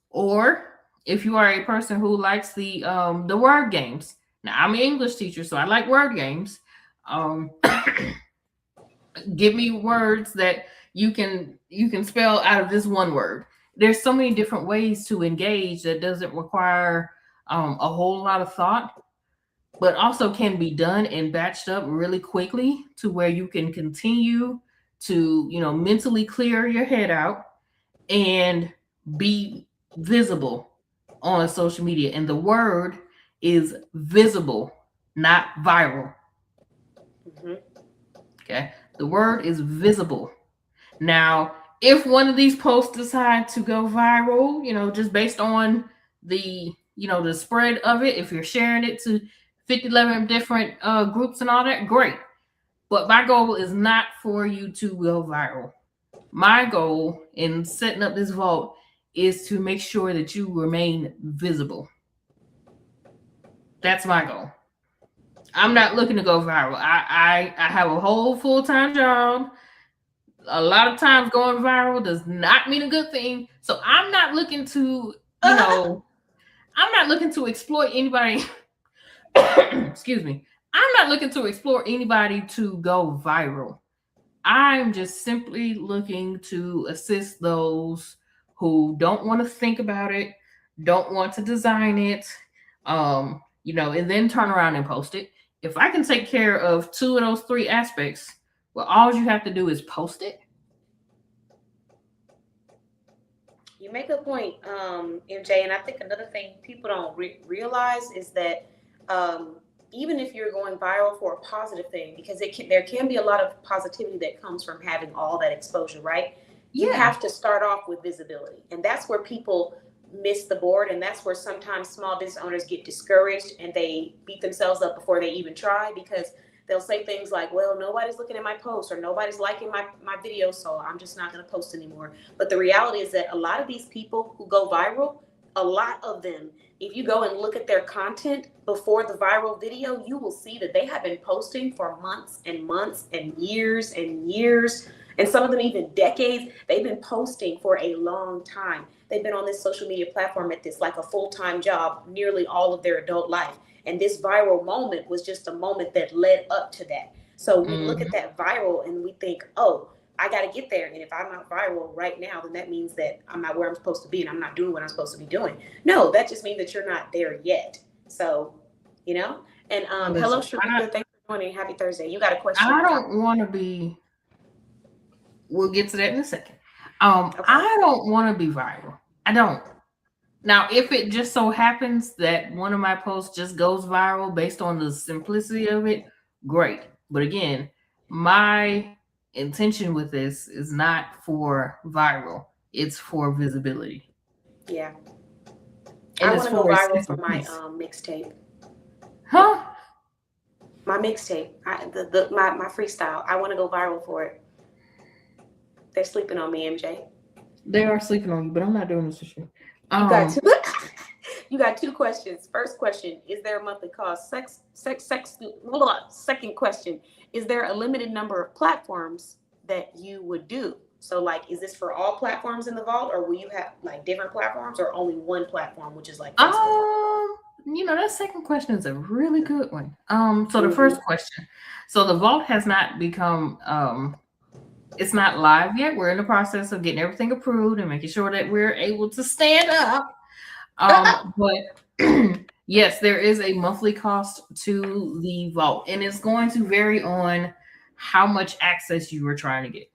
Or if you are a person who likes the word games. Now I'm an English teacher, so I like word games. Give me words that you can spell out of this one word. There's so many different ways to engage that doesn't require a whole lot of thought, but also can be done and batched up really quickly to where you can continue to mentally clear your head out and be visible on social media. And the word is visible, not viral. Mm-hmm. Okay. The word is visible. Now, if one of these posts decide to go viral, just based on the, the spread of it, if you're sharing it to 11 different groups and all that, great. But my goal is not for you to go viral. My goal in setting up this vault is to make sure that you remain visible. That's my goal. I'm not looking to go viral. I have a whole full-time job. A lot of times going viral does not mean a good thing. So I'm not looking to, I'm not looking to exploit anybody. Excuse me. I'm not looking to explore anybody to go viral. I'm just simply looking to assist those who don't want to think about it, don't want to design it, and then turn around and post it. If I can take care of 2 of those 3 aspects, well, all you have to do is post it. make a point, MJ. And I think another thing people don't realize is that even if you're going viral for a positive thing, because there can be a lot of positivity that comes from having all that exposure, right? You have to start off with visibility, and that's where people miss the board, and that's where sometimes small business owners get discouraged and they beat themselves up before they even try, because they'll say things like, well, nobody's looking at my post or nobody's liking my video, so I'm just not going to post anymore. But the reality is that a lot of these people who go viral, a lot of them, if you go and look at their content before the viral video, you will see that they have been posting for months and months and years, and some of them even decades. They've been posting for a long time. They've been on this social media platform at this like a full-time job nearly all of their adult life. And this viral moment was just a moment that led up to that. So we look at that viral and we think, oh, I got to get there. And if I'm not viral right now, then that means that I'm not where I'm supposed to be and I'm not doing what I'm supposed to be doing. No, that just means that you're not there yet. So, you know, and hello, Sharika. Thanks for joining. Happy Thursday. You got a question? I don't want to be, we'll get to that in a second. Okay. I don't want to be viral. I don't. Now, if it just so happens that one of my posts just goes viral based on the simplicity of it, great. But again, my intention with this is not for viral. It's for visibility. Yeah. And I want to go viral for my mixtape. Huh? My mixtape. My freestyle. I want to go viral for it. They're sleeping on me, MJ. They are sleeping on you, but I'm not doing this with you. You got two questions. First question, is there a monthly cost? Second question, is there a limited number of platforms that you would do? So like, is this for all platforms in the vault, or will you have like different platforms, or only one platform, which is like Facebook? That second question is a really good one. So the first question, so the vault has not become it's not live yet. We're in the process of getting everything approved and making sure that we're able to stand up. But yes, there is a monthly cost to the vault, and it's going to vary on how much access you are trying to get.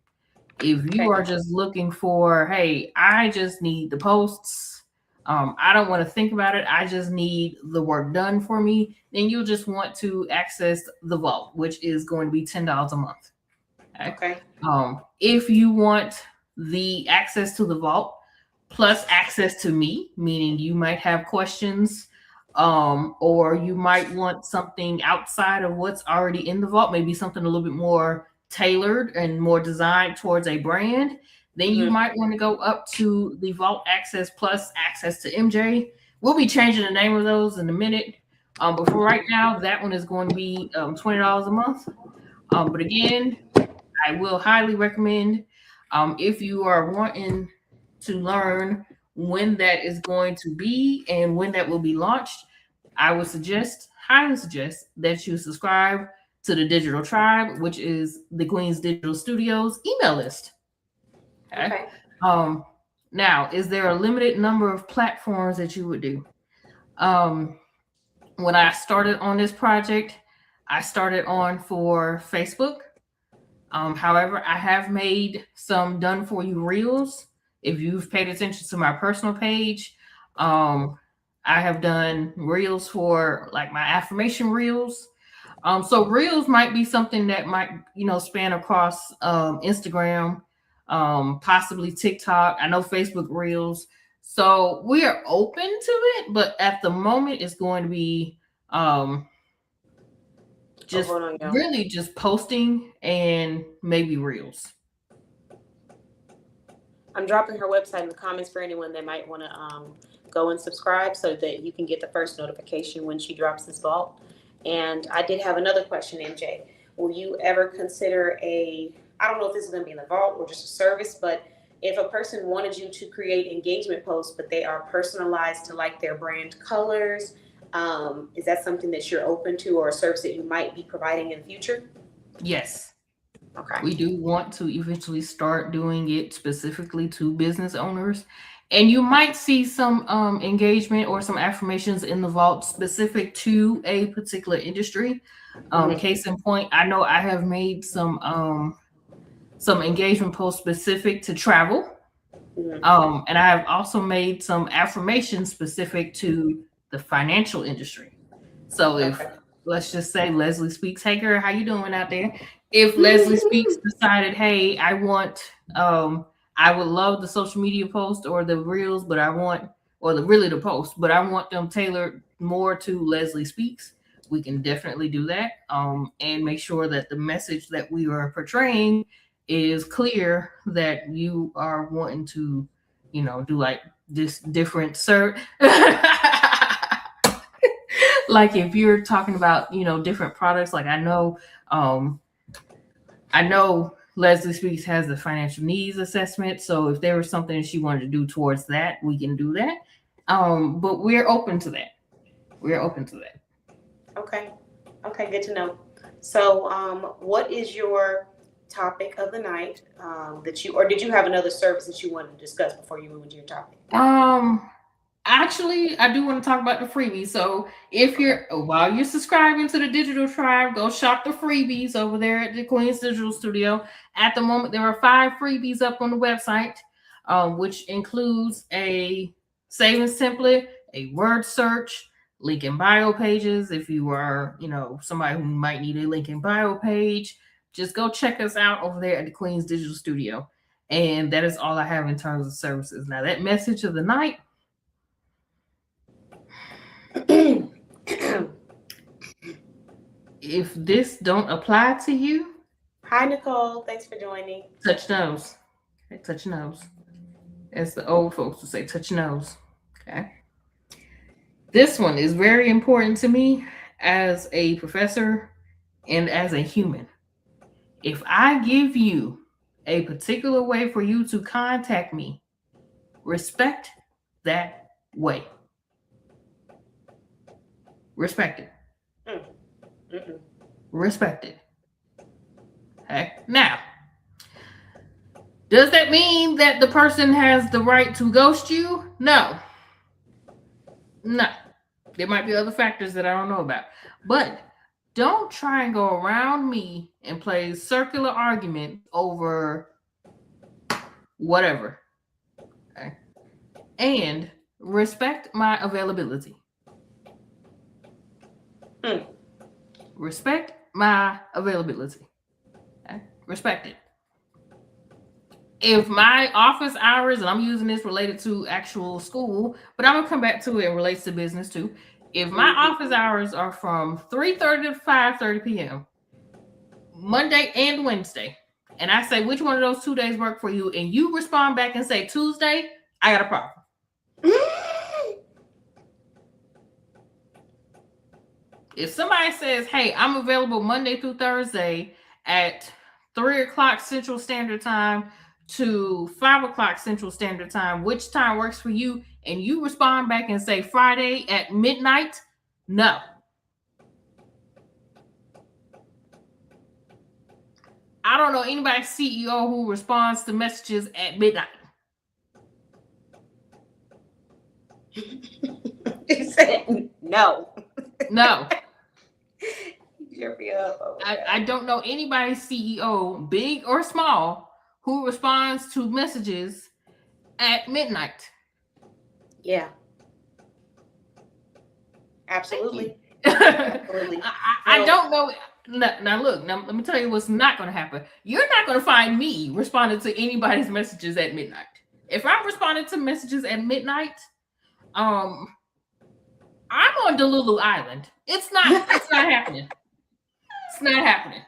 If you are just looking for, hey, I just need the posts, I don't want to think about it, I just need the work done for me, then you'll just want to access the vault, which is going to be $10 a month. Okay. If you want the access to the vault plus access to me, meaning you might have questions, or you might want something outside of what's already in the vault, maybe something a little bit more tailored and more designed towards a brand, then you might want to go up to the vault access plus access to MJ. We'll be changing the name of those in a minute. But for right now, that one is going to be $20 a month. But again, I will highly recommend, if you are wanting to learn when that is going to be and when that will be launched, I would highly suggest that you subscribe to the Digital Tribe, which is the Queen's Digital Studios email list. Okay. Now, is there a limited number of platforms that you would do? When I started on this project, I started on for Facebook. However, I have made some done for you reels. If you've paid attention to my personal page, I have done reels for like my affirmation reels. So reels might be something that might, span across Instagram, possibly TikTok. I know Facebook reels. So we are open to it, but at the moment it's going to be just posting and maybe reels. I'm dropping her website in the comments for anyone that might want to go and subscribe so that you can get the first notification when she drops this vault. And I did have another question, MJ. Will you ever consider I don't know if this is going to be in the vault or just a service, but if a person wanted you to create engagement posts, but they are personalized to like their brand colors, is that something that you're open to, or a service that you might be providing in the future? Yes. Okay. We do want to eventually start doing it specifically to business owners. And you might see some engagement or some affirmations in the vault specific to a particular industry. Case in point, I know I have made some engagement posts specific to travel. And I have also made some affirmations specific to the financial industry. So if let's just say Leslie Speaks, hey girl, how you doing out there? If Leslie Speaks decided, hey, I would love the social media post or the reels, but I want, or the post, but I want them tailored more to Leslie Speaks, we can definitely do that. And make sure that the message that we are portraying is clear, that you are wanting to, do like this different like if you're talking about, different products, like I know Leslie Speaks has the financial needs assessment. So if there was something she wanted to do towards that, we can do that. But we're open to that. Okay. Okay, good to know. So what is your topic of the night did you have another service that you wanted to discuss before you move into your topic? Actually, I do want to talk about the freebies. So while you're subscribing to the Digital Tribe, go shop the freebies over there at the Queen's Digital Studio. At the moment, there are 5 freebies up on the website, which includes a savings template, a word search, link in bio pages. If you are, somebody who might need a link in bio page, just go check us out over there at the Queen's Digital Studio. And that is all I have in terms of services. Now, that message of the night, if this don't apply to you, hi Nicole, thanks for joining. Touch nose. Okay, touch nose. As the old folks would say, touch nose. Okay. This one is very important to me as a professor and as a human. If I give you a particular way for you to contact me, respect that way. Respect it. Respect it. Okay. Now, does that mean that the person has the right to ghost you? No. There might be other factors that I don't know about. But don't try and go around me and play circular argument over whatever. Okay. And respect my availability. Respect my availability. Okay? Respect it. If my office hours, and I'm using this related to actual school, but I'm gonna come back to it, it relates to business too. If my office hours are from 3:30 to 5:30 p.m. Monday and Wednesday, and I say which one of those 2 days work for you, and you respond back and say Tuesday, I got a problem. If somebody says, hey, I'm available Monday through Thursday at 3 o'clock Central Standard Time to 5 o'clock Central Standard Time, which time works for you? And you respond back and say Friday at midnight, no. I don't know anybody CEO who responds to messages at midnight. You said no. No. Oh, I don't know anybody CEO, big or small, who responds to messages at midnight. Yeah. Absolutely. Absolutely. I don't know. Now look, let me tell you what's not going to happen. You're not going to find me responding to anybody's messages at midnight. If I'm responding to messages at midnight, I'm on Delulu Island. It's not happening. It's not happening.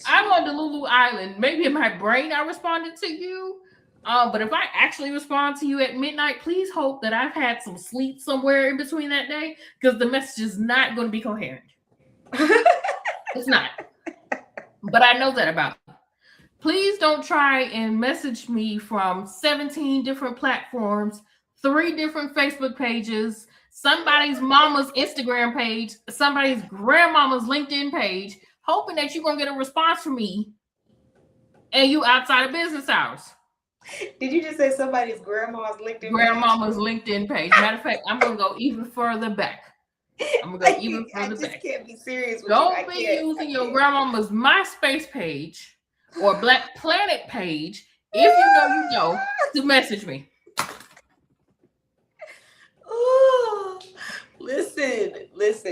I'm on Delulu Island. Maybe in my brain I responded to you. But if I actually respond to you at midnight, please hope that I've had some sleep somewhere in between that day, because the message is not going to be coherent. It's not. But I know that about me. Please don't try and message me from 17 different platforms, 3 different Facebook pages, somebody's mama's Instagram page, somebody's grandmama's LinkedIn page, hoping that you're going to get a response from me, and you outside of business hours. Did you just say somebody's grandma's LinkedIn Grandmama's LinkedIn page. Matter of fact, I'm going to go even further back. I'm going to go even further back. I just can't be serious with Don't be using your grandmama's MySpace page or Black Planet page If you know, to message me. Oh, listen. This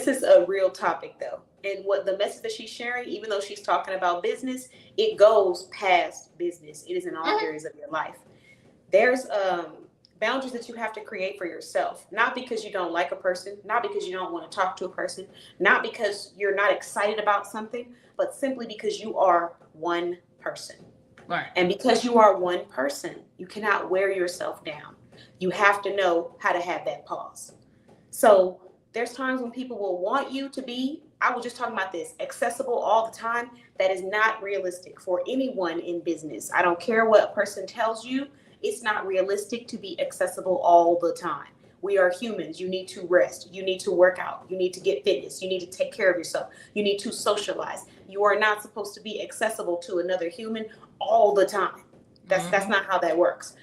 is a real topic though, and what the message that she's sharing, even though she's talking about business, it goes past business. It is in all areas of your life. There's boundaries that you have to create for yourself, not because you don't like a person, not because you don't want to talk to a person, not because you're not excited about something, but simply because you are one person. Right. And because you are one person, you cannot wear yourself down. You have to know how to have that pause. So there's times when people will want you to be, I was just talking about this, accessible all the time. That is not realistic for anyone in business. I don't care what a person tells you, it's not realistic to be accessible all the time. We are humans. You need to rest. You need to work out. You need to get fitness. You need to take care of yourself. You need to socialize. You are not supposed to be accessible to another human all the time. That's not how that works.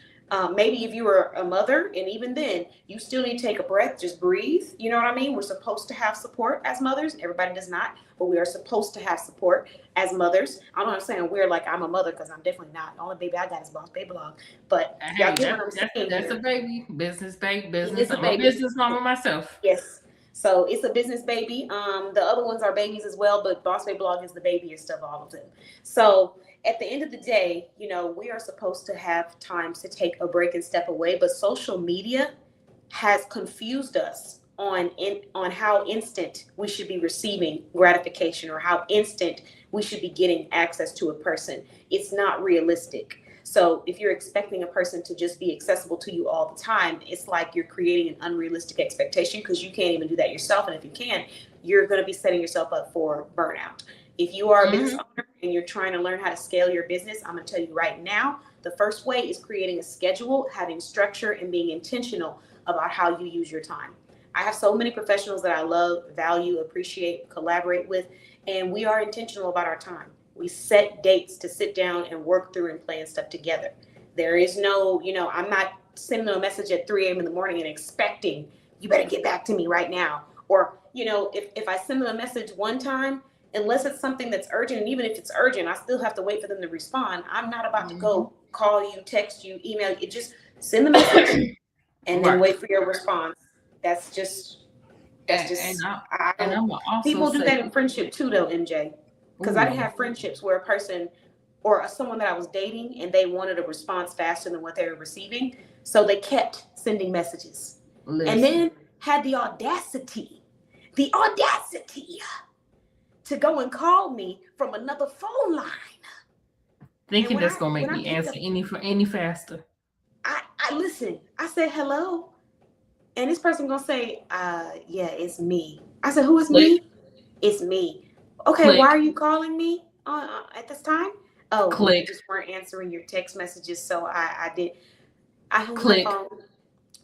Maybe if you were a mother, and even then, you still need to take a breath, just breathe. You know what I mean? We're supposed to have support as mothers. Everybody does not, but we are supposed to have support as mothers. I don't know, I'm saying we're like I'm a mother because I'm definitely not. The only baby I got is Boss Baby Blog. But y'all get what I'm saying. That's a baby. Business baby. Business. It's a I'm baby. a business mama myself. Yes. So it's a business baby. The other ones are babies as well, but Boss Baby Blog is the babiest of all of them. So at the end of the day, we are supposed to have times to take a break and step away, but social media has confused us on how instant we should be receiving gratification or how instant we should be getting access to a person. It's not realistic. So if you're expecting a person to just be accessible to you all the time, it's like you're creating an unrealistic expectation because you can't even do that yourself. And if you can, you're going to be setting yourself up for burnout. If you are a business owner and you're trying to learn how to scale your business, I'm going to tell you right now, the first way is creating a schedule, having structure, and being intentional about how you use your time. I have so many professionals that I love, value, appreciate, collaborate with, and we are intentional about our time. We set dates to sit down and work through and plan stuff together. There is no, I'm not sending a message at 3 a.m. in the morning and expecting you better get back to me right now. Or, if I send them a message one time, unless it's something that's urgent, and even if it's urgent, I still have to wait for them to respond. I'm not about to go call you, text you, email you. Just send the message and then wait for your response. That's just people do that in friendship too, though, MJ. Because I didn't have friendships where a person or someone that I was dating and they wanted a response faster than what they were receiving. So they kept sending messages. And then had the audacity to go and call me from another phone line. Thinking that's going to make me answer any faster. I listen. I said, hello. And this person going to say, yeah, it's me. I said, who is me? It's me. Okay, why are you calling me at this time? Oh, you just weren't answering your text messages, so I hung up that phone.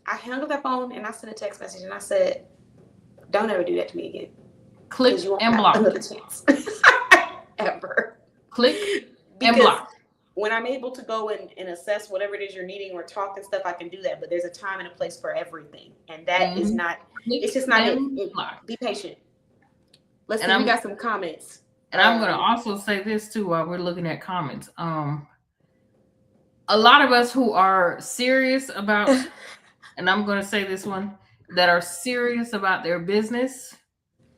I hung up that phone and I sent a text message and I said, don't ever do that to me again. Click and block. Another chance. Ever. Click and block. When I'm able to go and assess whatever it is you're needing or talk and stuff, I can do that. But there's a time and a place for everything. And that is not, it's just not it. Be patient. We got some comments. And I'm going to also say this too while we're looking at comments. A lot of us who are serious about, and I'm going to say this one, that are serious about their business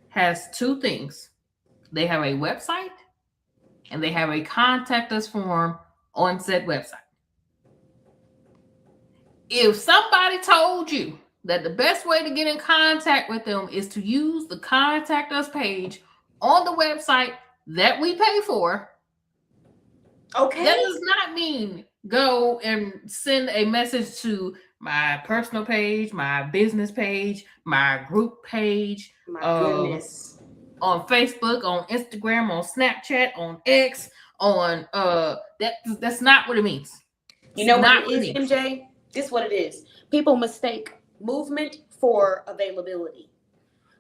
has two things. They have a website and they have a contact us form on said website. If somebody told you that the best way to get in contact with them is to use the contact us page on the website that we pay for, okay, that does not mean go and send a message to my personal page, my business page, my group page, goodness, on Facebook, on Instagram, on Snapchat, on X, on that's not what it means. You know what it is, MJ? This is what it is. People mistake movement for availability.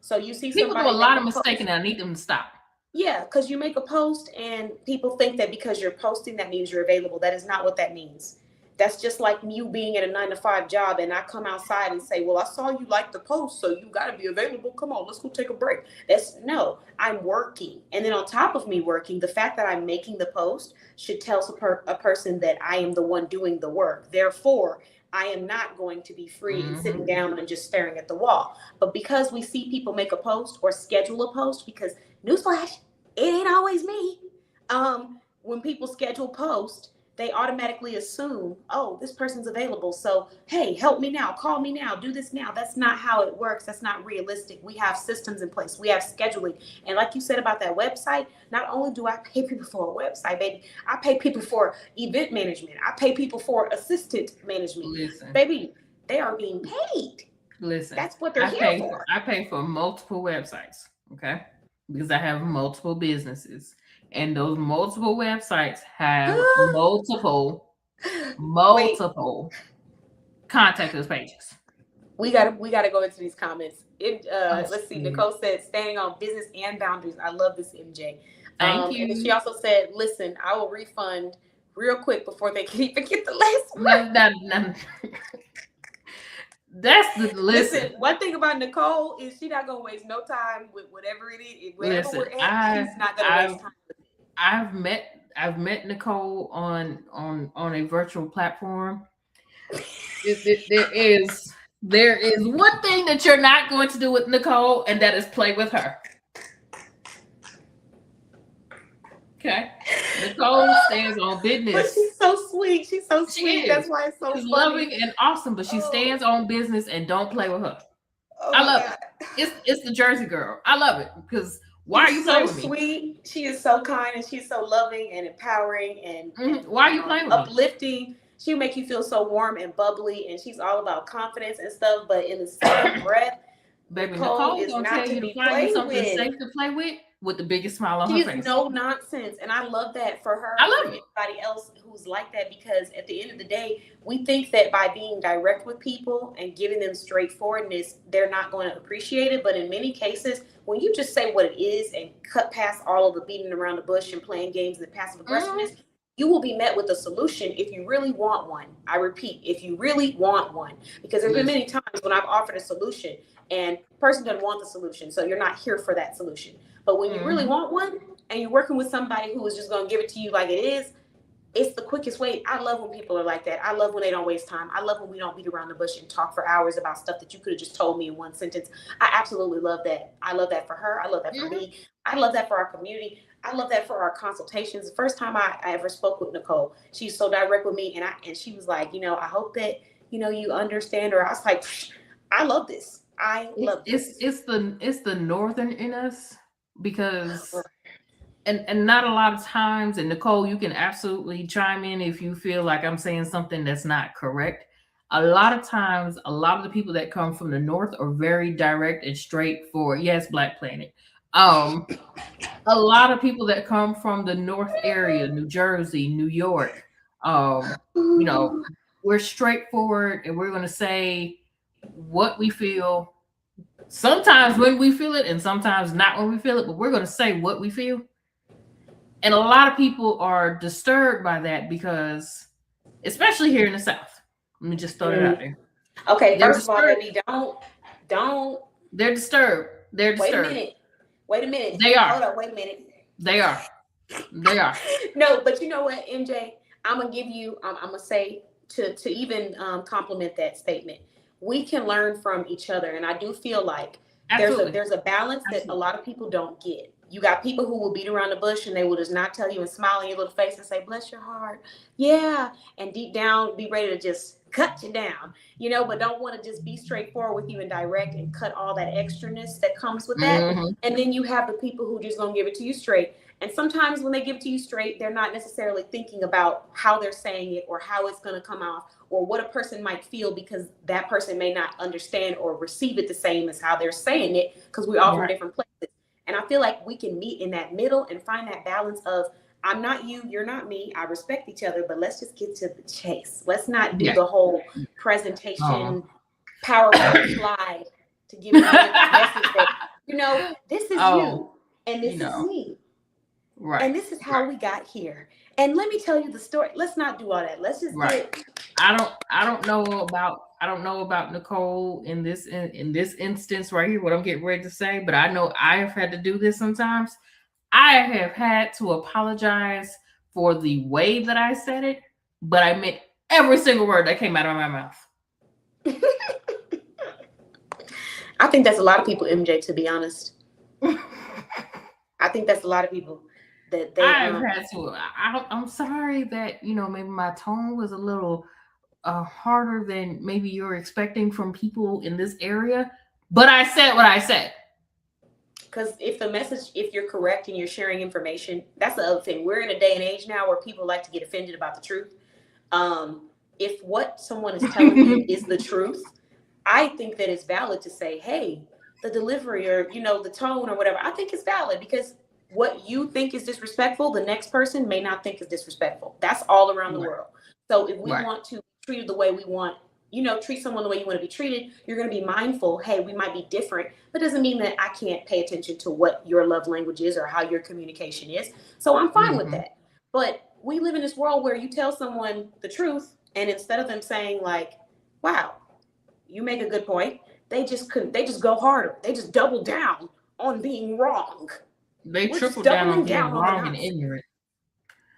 So you see people do a lot of mistaking, and I need them to stop. Yeah, because you make a post and people think that because you're posting, that means you're available. That is not what that means. That's just like you being at a 9 to 5 job and I come outside and say, well, I saw you like the post, so you got to be available. Come on, let's go take a break. That's no, I'm working. And then on top of me working, the fact that I'm making the post should tell a person that I am the one doing the work. Therefore, I am not going to be free and sitting down and just staring at the wall. But because we see people make a post or schedule a post, because newsflash, it ain't always me. When people schedule posts, they automatically assume, oh, this person's available. So, hey, help me now, call me now, do this now. That's not how it works. That's not realistic. We have systems in place. We have scheduling. And like you said about that website, not only do I pay people for a website, baby, I pay people for event management. I pay people for assistant management. Listen. Baby, they are being paid. Listen. That's what they're here for. I pay for multiple websites, okay? Because I have multiple businesses. And those multiple websites have multiple contact us pages. We gotta go into these comments. Let's see. Nicole said, "Standing on business and boundaries." I love this, MJ. Thank you. And she also said, "Listen, I will refund real quick before they can even get the last one." No. That's the listen. One thing about Nicole is she not gonna waste no time with whatever it is. Wherever we're at, she's not gonna waste time with it. I've met Nicole on a virtual platform. There is one thing that you're not going to do with Nicole, and that is play with her. Okay. Nicole stands on business. But she's so sweet. She's so sweet. That's why it's so She's funny. loving and awesome, but she stands on business and don't play with her. Oh I love it. It's the Jersey girl. I love it because why are you playing with me? She's so sweet. She is so kind and she's so loving and empowering and why are you playing with uplifting? Me? She'll make you feel so warm and bubbly, and she's all about confidence and stuff. But in the same breath, baby, Nicole is gonna tell you to find you something safe to play with the biggest smile on her face. She's no nonsense, and I love that for her. I love it. Everybody else who's like that, because at the end of the day, we think that by being direct with people and giving them straightforwardness, they're not going to appreciate it. But in many cases, when you just say what it is and cut past all of the beating around the bush and playing games and passive aggressiveness, you will be met with a solution if you really want one. I repeat, if you really want one, because there's been many times when I've offered a solution and the person doesn't want the solution, so you're not here for that solution. But when you really want one and you're working with somebody who is just going to give it to you like it is, it's the quickest way. I love when people are like that. I love when they don't waste time. I love when we don't beat around the bush and talk for hours about stuff that you could have just told me in one sentence. I absolutely love that. I love that for her. I love that for me. I love that for our community. I love that for our consultations. The first time I ever spoke with Nicole, she's so direct with me. And she was like, I hope that, you understand. Or I was like, I love this. I love this. It's the northern in us, because and not a lot of times, and Nicole, you can absolutely chime in if you feel like I'm saying something that's not correct. A lot of times, a lot of the people that come from the north are very direct and straightforward. Yes, Black Planet. A lot of people that come from the north area, New Jersey, New York, we're straightforward and we're going to say what we feel. Sometimes when we feel it and sometimes not when we feel it, but we're going to say what we feel. And a lot of people are disturbed by that because, especially here in the South, let me just throw it out there. Okay, first of all, baby, don't. They're disturbed. Wait a minute. They are. Hold on, wait a minute. They are. No, but you know what, MJ? I'm going to give you, I'm going to say to even compliment that statement. We can learn from each other. And I do feel like there's a balance that a lot of people don't get. You got people who will beat around the bush and they will just not tell you and smile in your little face and say, bless your heart. Yeah. And deep down, be ready to just cut you down, but don't want to just be straightforward with you and direct and cut all that extraness that comes with that. And then you have the people who just gonna give it to you straight. And sometimes when they give it to you straight, they're not necessarily thinking about how they're saying it or how it's going to come off or what a person might feel, because that person may not understand or receive it the same as how they're saying it, because we're all from different places. And I feel like we can meet in that middle and find that balance of, I'm not you, you're not me. I respect each other, but let's just get to the chase. Let's not do the whole presentation PowerPoint slide to give you the message that, this is you and this is me. Right. And this is how we got here. And let me tell you the story. Let's not do all that. Let's just Right. get. I don't know about Nicole in this instance right here, what I'm getting ready to say, but I know I have had to do this sometimes. I have had to apologize for the way that I said it, but I meant every single word that came out of my mouth. I think that's a lot of people, MJ, to be honest. I think that's a lot of people that they. I've had to. I'm sorry that maybe my tone was a little harder than maybe you're expecting from people in this area, but I said what I said. Because if you're correct and you're sharing information, that's the other thing. We're in a day and age now where people like to get offended about the truth. If what someone is telling you is the truth, I think that it's valid to say, hey, the delivery or, the tone or whatever, I think it's valid because what you think is disrespectful, the next person may not think is disrespectful. That's all around the world. So if we want to treat it the way we want, treat someone the way you want to be treated, you're going to be mindful, hey, we might be different, but it doesn't mean that I can't pay attention to what your love language is or how your communication is. So I'm fine with that. But we live in this world where you tell someone the truth, and instead of them saying like, wow, you make a good point, they just go harder. They just double down on being wrong. They triple down on being wrong and ignorant.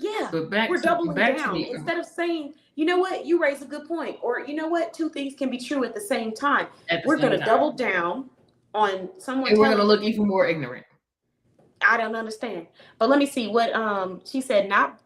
Yeah, but we're doubling down. Instead of saying, you know what, you raise a good point, or you know what, two things can be true at the same time. We're going to double down on someone. And we're going to look even more ignorant. I don't understand. But let me see what she said, not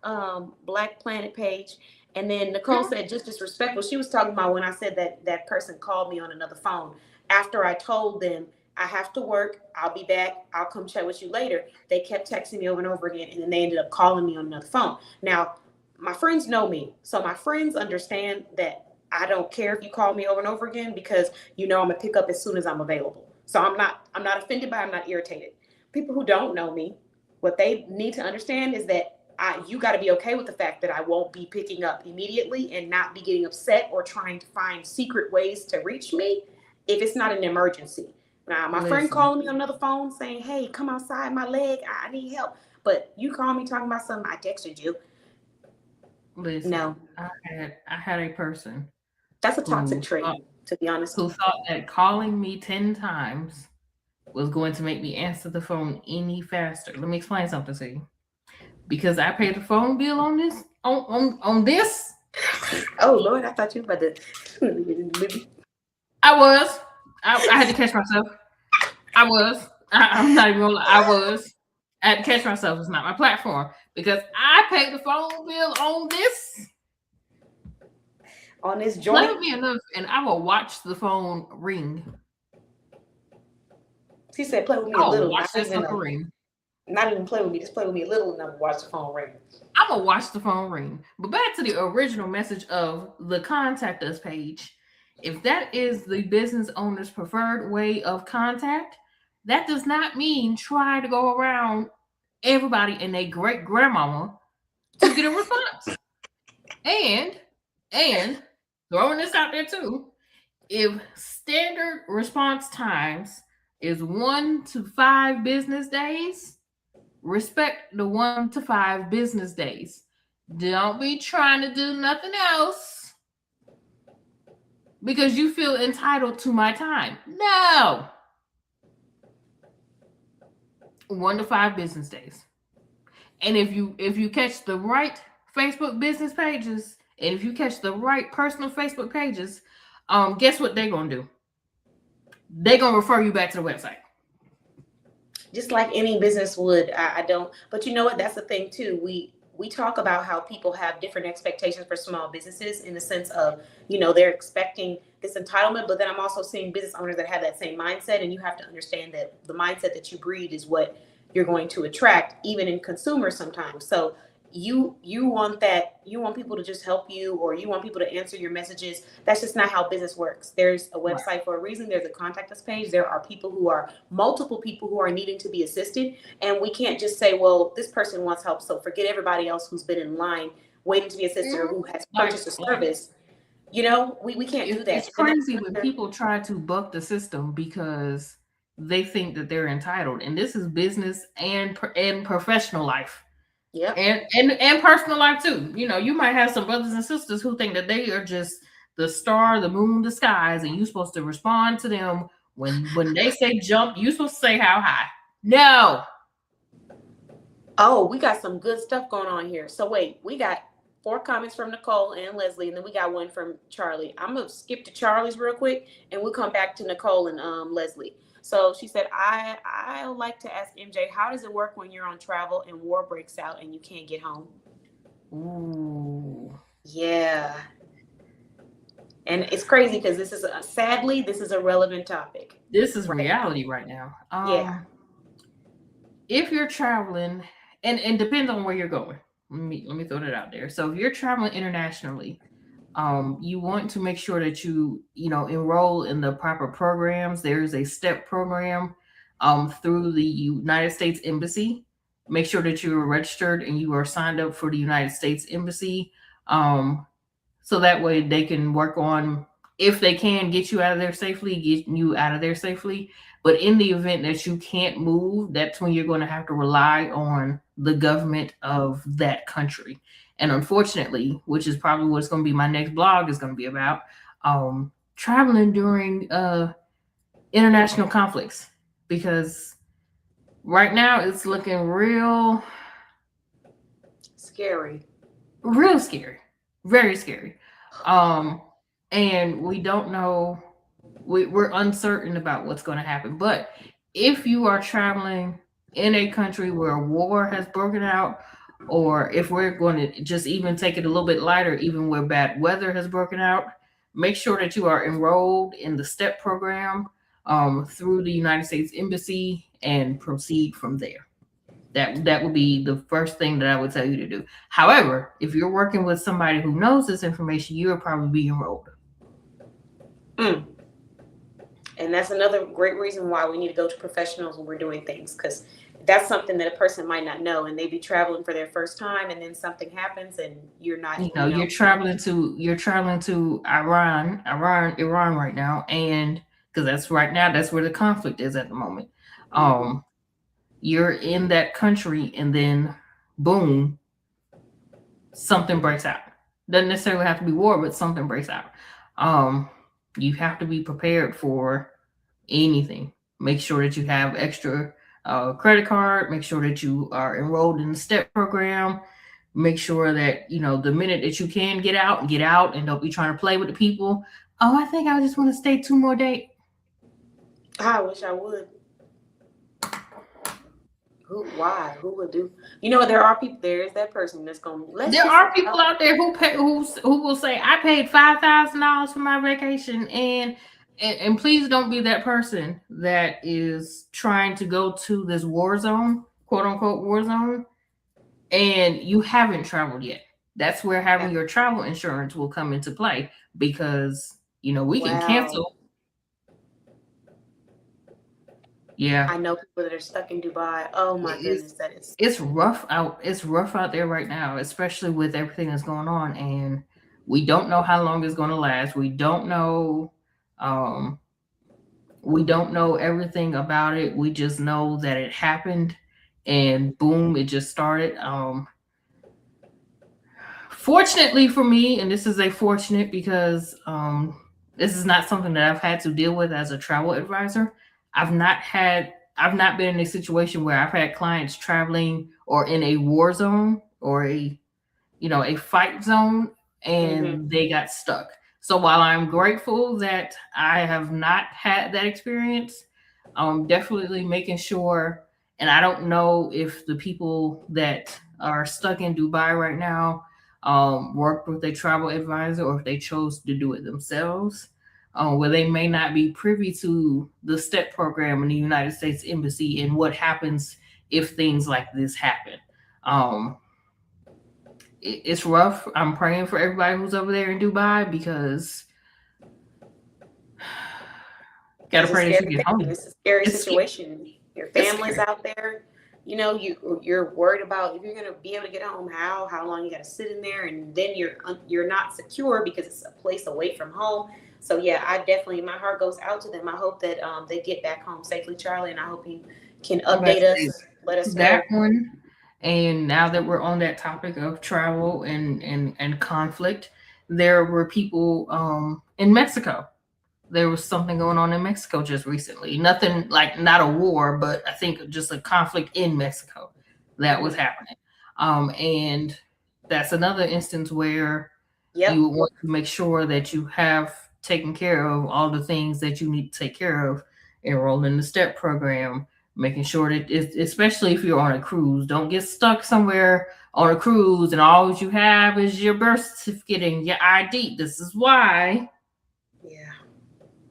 Black Planet page. And then Nicole said just disrespectful. She was talking about when I said that person called me on another phone. After I told them I have to work, I'll be back, I'll come chat with you later, they kept texting me over and over again, and then they ended up calling me on another phone. Now, my friends know me, so my friends understand that I don't care if you call me over and over again because I'm gonna pick up as soon as I'm available. So I'm not offended by it, I'm not irritated. People who don't know me, what they need to understand is that you got to be okay with the fact that I won't be picking up immediately and not be getting upset or trying to find secret ways to reach me if it's not an emergency. Now, my friend calling me on another phone saying, hey, come outside, my leg, I need help. But you call me talking about something, I texted you. Listen, no. I had a person. That's a toxic trait, to be honest. Who thought that calling me 10 times was going to make me answer the phone any faster. Let me explain something to you. Because I paid the phone bill on this, on this. Oh Lord, I thought you were about to. I had to catch myself. I'm not even gonna lie. I had to catch myself. It's not my platform because I paid the phone bill on this. On this joint. Play with me enough, and I will watch the phone ring. She said, "Play with me a little." Watch this phone ring. Not even play with me. Just play with me a little, and I'm gonna watch the phone ring. I'm gonna watch the phone ring. But back to the original message of the contact us page. If that is the business owner's preferred way of contact, that does not mean try to go around everybody and their great grandmama to get a response. And throwing this out there too, if standard response times is 1 to 5 business days, respect the 1 to 5 business days. Don't be trying to do nothing else because you feel entitled to my time. No. 1 to 5 business days. And if you catch the right Facebook business pages, and if you catch the right personal Facebook pages, guess what they're gonna do? They're gonna refer you back to the website. Just like any business would. I don't, but you know what? That's the thing too. We talk about how people have different expectations for small businesses in the sense of, they're expecting this entitlement, but then I'm also seeing business owners that have that same mindset, and you have to understand that the mindset that you breed is what you're going to attract, even in consumers sometimes. So you want people to just help you, or you want people to answer your messages. That's just not how business works. There's a website for a reason. There's a contact us page. There are multiple people who are needing to be assisted. And we can't just say, well, this person wants help, so forget everybody else who's been in line waiting to be assisted or who has purchased a service. We can't do that. It's crazy when people try to buck the system because they think that they're entitled. And this is business and professional life. Yep. And personal life too. You know, you might have some brothers and sisters who think that they are just the star, the moon, the skies, and you're supposed to respond to them when they say jump. You're supposed to say how high. No, Oh, we got some good stuff going on here. So wait, we got 4 comments from Nicole and Leslie, and then we got one from Charlie. I'm gonna skip to Charlie's real quick, and we'll come back to Nicole and Leslie. So she said, I like to ask MJ, how does it work when you're on travel and war breaks out and you can't get home? ooh, Yeah, and it's crazy because sadly this is a relevant topic this is right now. reality right now. Yeah. If you're traveling, and depends on where you're going. Let me throw that out there. So if you're traveling internationally, you want to make sure that you enroll in the proper programs. There's a step program through the United States Embassy. Make sure that you are registered and you are signed up for the United States Embassy. Um, so that way they can work on, if they can get you out of there safely, get you out of there safely. But in the event that you can't move, that's when you're going to have to rely on the government of that country. And unfortunately, which is probably what's going to be my next blog is going to be about, traveling during international conflicts, because right now it's looking Scary. real scary, very scary. Um, and we don't know, we're uncertain about what's going to happen. But if you are traveling in a country where war has broken out, or if we're going to just even take it a little bit lighter, even where bad weather has broken out, make sure that you are enrolled in the STEP program through the United States Embassy and proceed from there. That would be the first thing that I would tell you to do. However, if you're working with somebody who knows this information, you'll probably be enrolled. Mm. And that's another great reason why we need to go to professionals when we're doing things, because that's something that a person might not know, and they be traveling for their first time, and then something happens, and you're not, You know, you're traveling to Iran right now, and because that's right now, that's where the conflict is at the moment. Mhm. Um, you're in that country, and then boom, something breaks out. Doesn't necessarily have to be war, but something breaks out. Um, you have to be prepared for anything. Make sure that you have extra credit card. Make sure that you are enrolled in the STEP program. Make sure that the minute that you can get out, and don't be trying to play with the people. Oh, I think I just want to stay 2 more days. I wish I would. Who? Why? Who would do? You know, there are people. There is that person that's going. Let's There just. are people out there who will say, "I paid $5,000 for my vacation," and please don't be that person that is trying to go to this war zone, quote unquote war zone, and you haven't traveled yet. That's where having your travel insurance will come into play, because we can Wow. cancel. Yeah, I know people that are stuck in Dubai. Oh my goodness, it's that is. it's rough out. It's rough out there right now, especially with everything that's going on, and we don't know how long it's going to last. Um, we don't know everything about it. We just know that it happened, and boom, it just started. Fortunately for me, and this is a fortunate because this is not something that I've had to deal with as a travel advisor. I've not been in a situation where I've had clients traveling or in a war zone or a fight zone, Hmm. and they got stuck. So while I'm grateful that I have not had that experience, I'm definitely making sure. And I don't know if the people that are stuck in Dubai right now worked with a travel advisor, or if they chose to do it themselves, where they may not be privy to the STEP program in the United States Embassy and what happens if things like this happen. Um, it's rough. I'm praying for everybody who's over there in Dubai, because gotta It's a pray that you scary get thing. home. It's a scary It's scary. situation. Your It's family's scary. out there. You know, you're worried about if you're gonna be able to get home. How long you got to sit in there, and then you're not secure because it's a place away from home. So yeah, I definitely, my heart goes out to them. I hope that they get back home safely, Charlie, and I hope you can I'm about update to say us, let us that know. one, And now that we're on that topic of travel and conflict, there were people in Mexico. There was something going on in Mexico just recently. Nothing like not a war, but I think just a conflict in Mexico that was happening. And that's another instance where you want to make sure that you have taken care of all the things that you need to take care of, enroll in the STEP program, making sure that, especially if you're on a cruise, don't get stuck somewhere on a cruise and all you have is your birth certificate and your ID. This is why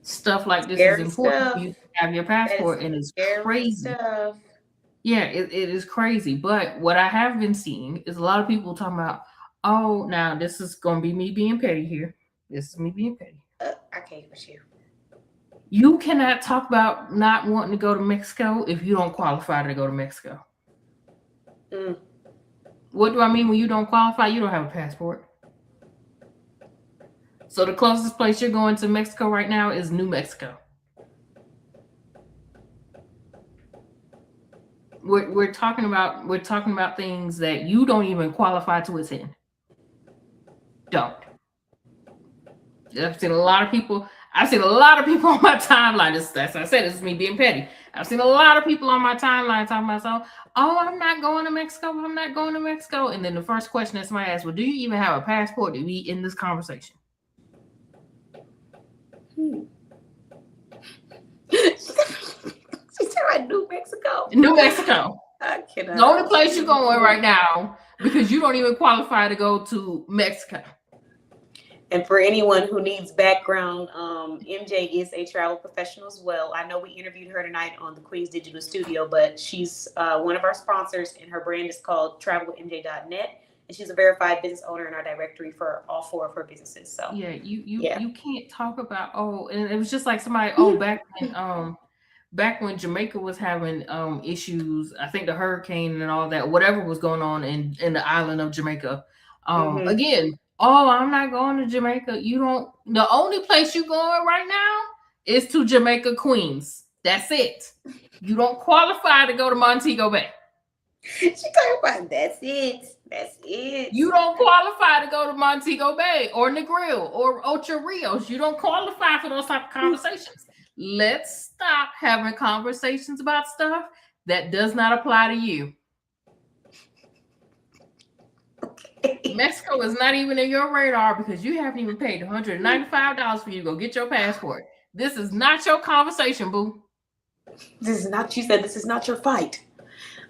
stuff like this is important. You have your passport, and it's crazy. Yeah, it is crazy. But what I have been seeing is a lot of people talking about, oh, now this is going to be me being petty here. This is me being petty. I can't with you. You cannot talk about not wanting to go to Mexico if you don't qualify to go to Mexico. What do I mean when you don't qualify? You don't have a passport. So the closest place you're going to Mexico right now is New Mexico. We're talking about things that you don't even qualify to attend. Don't. I've seen a lot of people on my timeline. As I said, this is me being petty. I've seen a lot of people on my timeline talking about, oh, I'm not going to Mexico. I'm not going to Mexico. And then the first question that somebody asks, well, do you even have a passport to be in this conversation? She said New Mexico. New Mexico. I cannot. The only place you're going right now because you don't even qualify to go to Mexico. And for anyone who needs background, MJ is a travel professional as well. I know we interviewed her tonight on the Queen's Digital Studio, but she's one of our sponsors, and her brand is called travelwithmj.net. And she's a verified business owner in our directory for all 4 of her businesses. So yeah, you can't talk about, and it was just like somebody, back when Jamaica was having issues, I think the hurricane and all that, whatever was going on in the island of Jamaica. Again, I'm not going to Jamaica. The only place you're going right now is to Jamaica, Queens. That's it. You don't qualify to go to Montego Bay. She talking about that's it. That's it. You don't qualify to go to Montego Bay or Negril or Ocho Rios. You don't qualify for those type of conversations. Let's stop having conversations about stuff that does not apply to you. Okay. Mexico is not even in your radar because you haven't even paid $195 for you to go get your passport. This is not your conversation, boo. This is not. You said this is not your fight.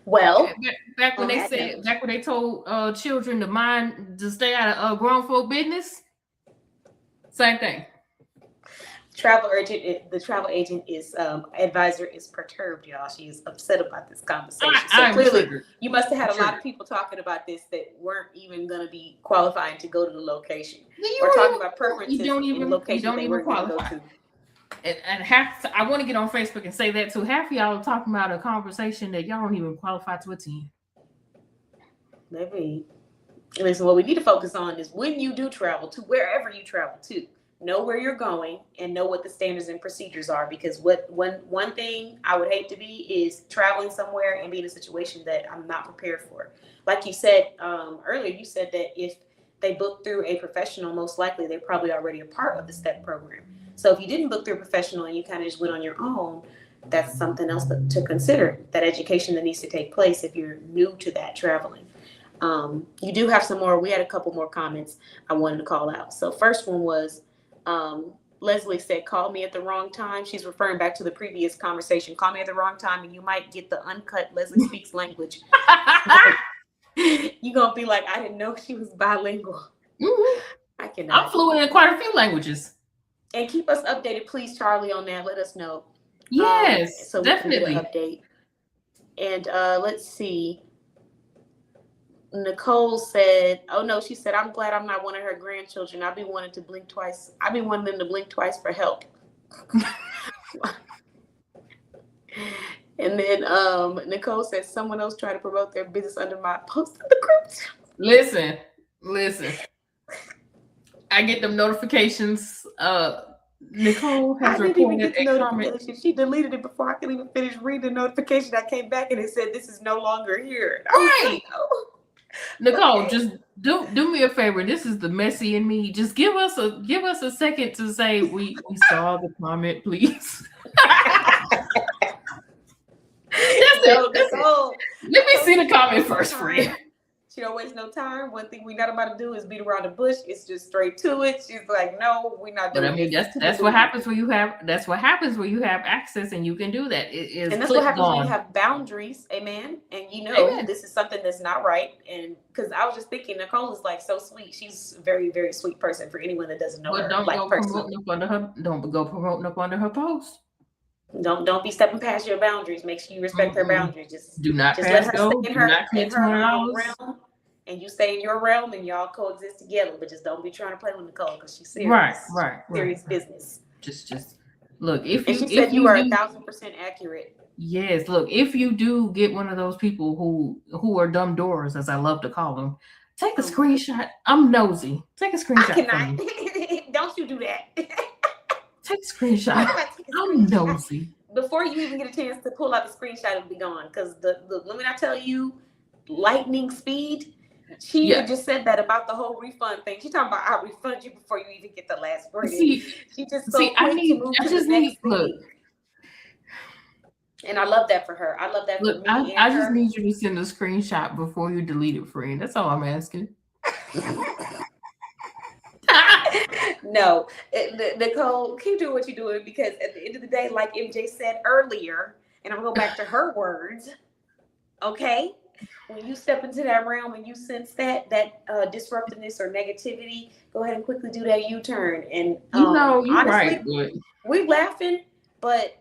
Well, back when they told children to stay out of grown folk business, same thing. The travel agent is advisor is perturbed, y'all. She is upset about this conversation. So clearly, you must have had a lot of people talking about this that weren't even going to be qualifying to go to the location. Or talking about preferences in locations they weren't going to go to. And I want to get on Facebook and say that too. Half of y'all are talking about a conversation that y'all don't even qualify to attend. Maybe. Listen, what we need to focus on is when you do travel to wherever you travel to, know where you're going and know what the standards and procedures are. Because one thing I would hate to be is traveling somewhere and be in a situation that I'm not prepared for. Like you said earlier, you said that if they book through a professional, most likely they're probably already a part of the STEP program. So if you didn't book through a professional and you kind of just went on your own, that's something else to consider, that education that needs to take place if you're new to that traveling. You do have some more. We had a couple more comments I wanted to call out. So first one was Leslie said, call me at the wrong time. She's referring back to the previous conversation. Call me at the wrong time and you might get the uncut Leslie speaks language. You're going to be like, I didn't know she was bilingual. Mm-hmm. I cannot. I'm fluent in quite a few languages. And keep us updated, please, Charlie, on that. Let us know. Yes, so definitely. We can get an update. And let's see. Nicole said, oh no, she said, I'm glad I'm not one of her grandchildren. I've been wanting to blink twice. I've been wanting them to blink twice for help. And then Nicole said, someone else tried to promote their business under my post in the group. Listen. I get them notifications Nicole I has didn't even reported get the a comment. notification. She deleted it before I could even finish reading the notification. I came back and it said this is no longer here. Right. Oh, Nicole, okay. just do me a favor. This is the messy in me. Just give us a second to say we saw the comment, please. That's No, it. That's it. Nicole. Let me see the comment first, Time. friend. She don't waste no time. One thing we're not about to do is beat around the bush. It's just straight to it. She's like, no, we're not But doing I mean, this. that's what happens when you have access and you can do that. It is And that's what happens when gone. you have boundaries, amen. And you know Amen. this is something that's not right. And because I was just thinking, Nicole is like so sweet. She's a very, very sweet person for anyone that doesn't know But her. don't Like go personally. promoting up under her. Don't go promoting up under her post. Don't be stepping past your boundaries. Make sure you respect her boundaries. Just Do not just pass let her go. stay Do not click $20. realm, and you stay in your realm, and y'all coexist together. But just don't be trying to play with Nicole because she's serious. Right. Serious business. Just look. If And you she said you are 1,000% accurate. Yes, look. If you do get one of those people who are dumb doors, as I love to call them, take a screenshot. I'm nosy. Take a screenshot. I cannot. Don't you do that. Take a screenshot. I'm nosy. Before you even get a chance to pull out the screenshot, it'll be gone. Because let me not tell you, lightning speed. She just said that about the whole refund thing. She talking about I'll refund you before you even get the last word. She just so quick to move to the next thing. And I love that for her. I love that for me. I just need you to send a screenshot before you delete it, friend. That's all I'm asking. No, Nicole, keep doing what you're doing because at the end of the day, like MJ said earlier, and I'm gonna go back to her words. Okay, when you step into that realm and you sense that disruptiveness or negativity, go ahead and quickly do that U-turn. And you're honestly, right. But we're laughing, but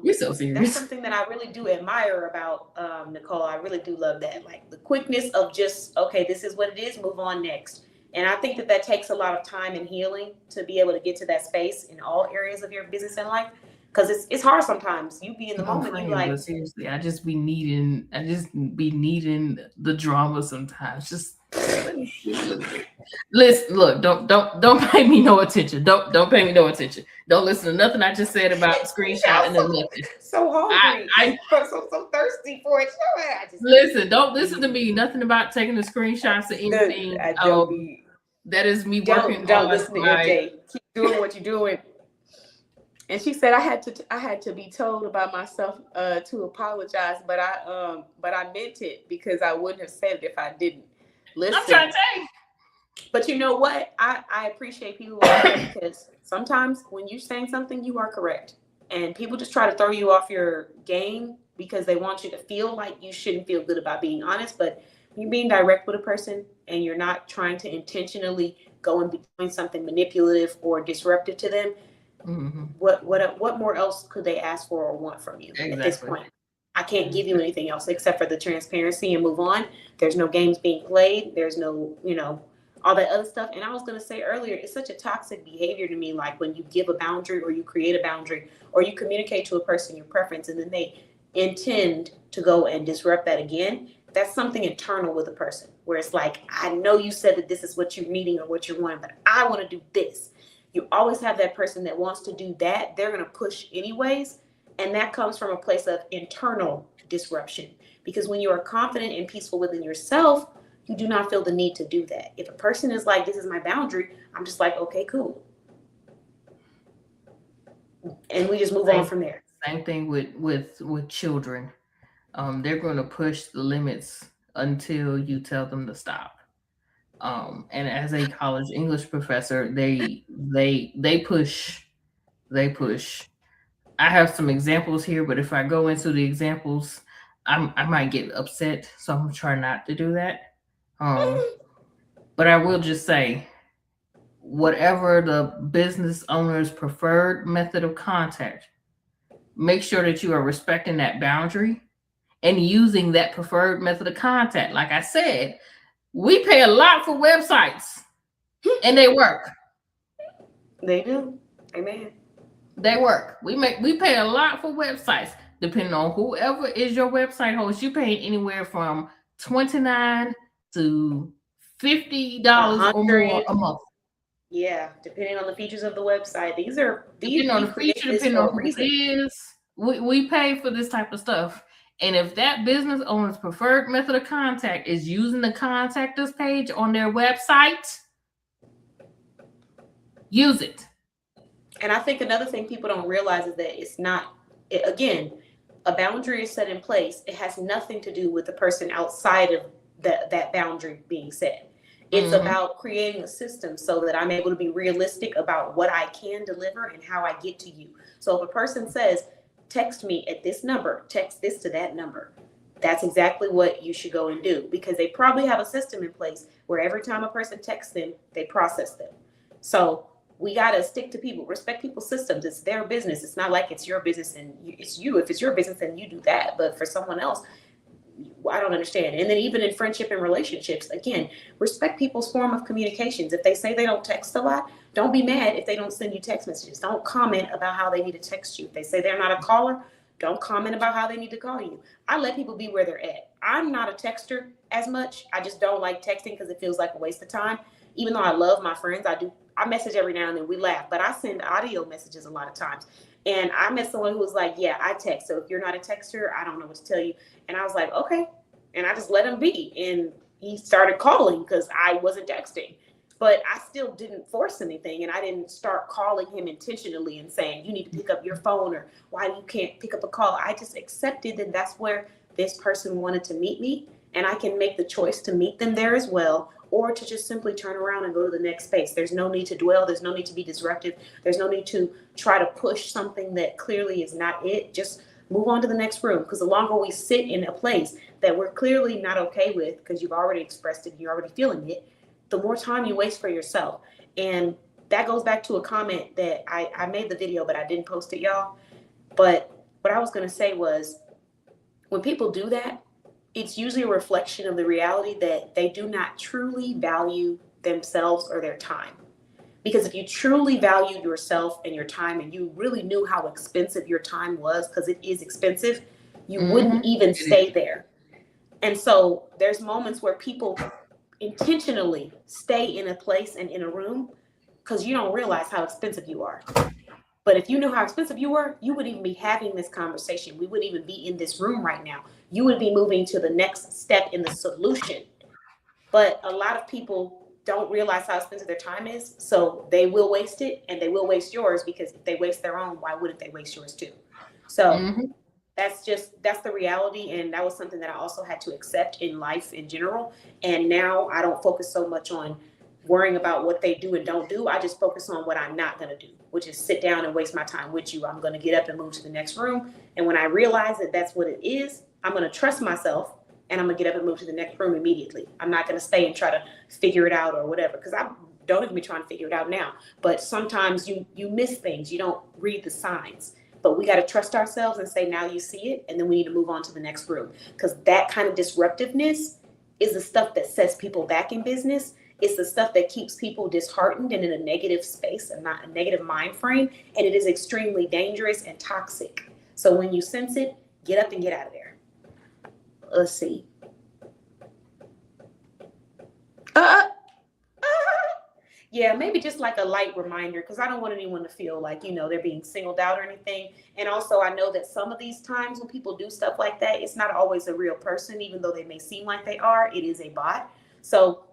you're so serious. That's something that I really do admire about Nicole. I really do love that, like the quickness of just okay, this is what it is. Move on next. And I think that takes a lot of time and healing to be able to get to that space in all areas of your business and life. Because it's hard sometimes. You be in the moment, you like. But seriously, I just be needing the drama sometimes. Just listen. Look, don't pay me no attention. Don't pay me no attention. Don't listen to nothing I just said about screenshot and nothing. So hungry. I'm so thirsty for it. Listen, don't listen to me. Nothing about taking the screenshots or anything. That is me working. Don't listen to MJ. Keep doing what you're doing. And she said I had to be told about myself to apologize, but I meant it because I wouldn't have said it if I didn't. Listen. I'm trying to tell you. But you know what? I appreciate people like that because sometimes when you're saying something, you are correct. And people just try to throw you off your game because they want you to feel like you shouldn't feel good about being honest. But you're being direct with a person and you're not trying to intentionally go and be doing something manipulative or disruptive to them. Mm-hmm. What more else could they ask for or want from you at this point? I can't give you anything else except for the transparency and move on. There's no games being played. There's no, all that other stuff. And I was going to say earlier, it's such a toxic behavior to me. Like when you give a boundary or you create a boundary or you communicate to a person your preference and then they intend to go and disrupt that again. That's something internal with a person where it's like, I know you said that this is what you're needing or what you're wanting, but I want to do this. You always have that person that wants to do that. They're going to push anyways. And that comes from a place of internal disruption. Because when you are confident and peaceful within yourself, you do not feel the need to do that. If a person is like, this is my boundary, I'm just like, okay, cool. And we just move on from there. Same thing with children. They're going to push the limits until you tell them to stop. And as a college English professor, they push. I have some examples here, but if I go into the examples, I might get upset. So I'm trying not to do that. But I will just say, whatever the business owner's preferred method of contact, make sure that you are respecting that boundary and using that preferred method of contact. Like I said, we pay a lot for websites and they work. They do. Amen. They work. We pay a lot for websites. Depending on whoever is your website host, you pay anywhere from $29 to $50 or more a month. Yeah, depending on the features of the website. Depending on We the create feature, this depending for on a who it reason. is, we pay for this type of stuff. And if that business owner's preferred method of contact is using the contact us page on their website, use it. And I think another thing people don't realize is that it's not, again, a boundary is set in place. It has nothing to do with the person outside of that boundary being set. It's about creating a system so that I'm able to be realistic about what I can deliver and how I get to you. So if a person says, text me at this number, text this to that number, that's exactly what you should go and do, because they probably have a system in place where every time a person texts them, they process them. So we got to stick to people, respect people's systems. It's their business. It's not like it's your business and it's you. If it's your business, then you do that. But for someone else, I don't understand. And then even in friendship and relationships, again, respect people's form of communications. If they say they don't text a lot, don't be mad if they don't send you text messages. Don't comment about how they need to text you. If they say they're not a caller, don't comment about how they need to call you. I let people be where they're at. I'm not a texter as much. I just don't like texting because it feels like a waste of time. Even though I love my friends, I message every now and then, we laugh, but I send audio messages a lot of times. And I met someone who was like, yeah, I text. So if you're not a texter, I don't know what to tell you. And I was like, okay. And I just let him be. And he started calling because I wasn't texting. But I still didn't force anything. And I didn't start calling him intentionally and saying, you need to pick up your phone or why you can't pick up a call. I just accepted that that's where this person wanted to meet me. And I can make the choice to meet them there as well, or to just simply turn around and go to the next space. There's no need to dwell. There's no need to be disruptive. There's no need to try to push something that clearly is not it. Just move on to the next room. Because the longer we sit in a place that we're clearly not okay with, because you've already expressed it, you're already feeling it, the more time you waste for yourself. And that goes back to a comment that I made the video, but I didn't post it, y'all. But what I was going to say was, when people do that, it's usually a reflection of the reality that they do not truly value themselves or their time. Because if you truly valued yourself and your time, and you really knew how expensive your time was, because it is expensive, you wouldn't even stay there. And so there's moments where people intentionally stay in a place and in a room because you don't realize how expensive you are. But if you knew how expensive you were, you wouldn't even be having this conversation. We wouldn't even be in this room right now. You would be moving to the next step in the solution. But a lot of people don't realize how expensive their time is. So they will waste it, and they will waste yours, because if they waste their own, why wouldn't they waste yours too? So that's the reality. And that was something that I also had to accept in life in general. And now I don't focus so much on worrying about what they do and don't do. I just focus on what I'm not going to do, which is sit down and waste my time with you. I'm going to get up and move to the next room. And when I realize that that's what it is, I'm going to trust myself, and I'm going to get up and move to the next room immediately. I'm not going to stay and try to figure it out or whatever, because I don't even be trying to figure it out now. But sometimes you miss things. You don't read the signs. But we got to trust ourselves and say, now you see it, and then we need to move on to the next room. Because that kind of disruptiveness is the stuff that sets people back in business. It's the stuff that keeps people disheartened and in a negative space and not a negative mind frame. And it is extremely dangerous and toxic. So when you sense it, get up and get out of there. Let's see. Yeah, maybe just like a light reminder, because I don't want anyone to feel like, they're being singled out or anything. And also, I know that some of these times when people do stuff like that, it's not always a real person, even though they may seem like they are. It is a bot. So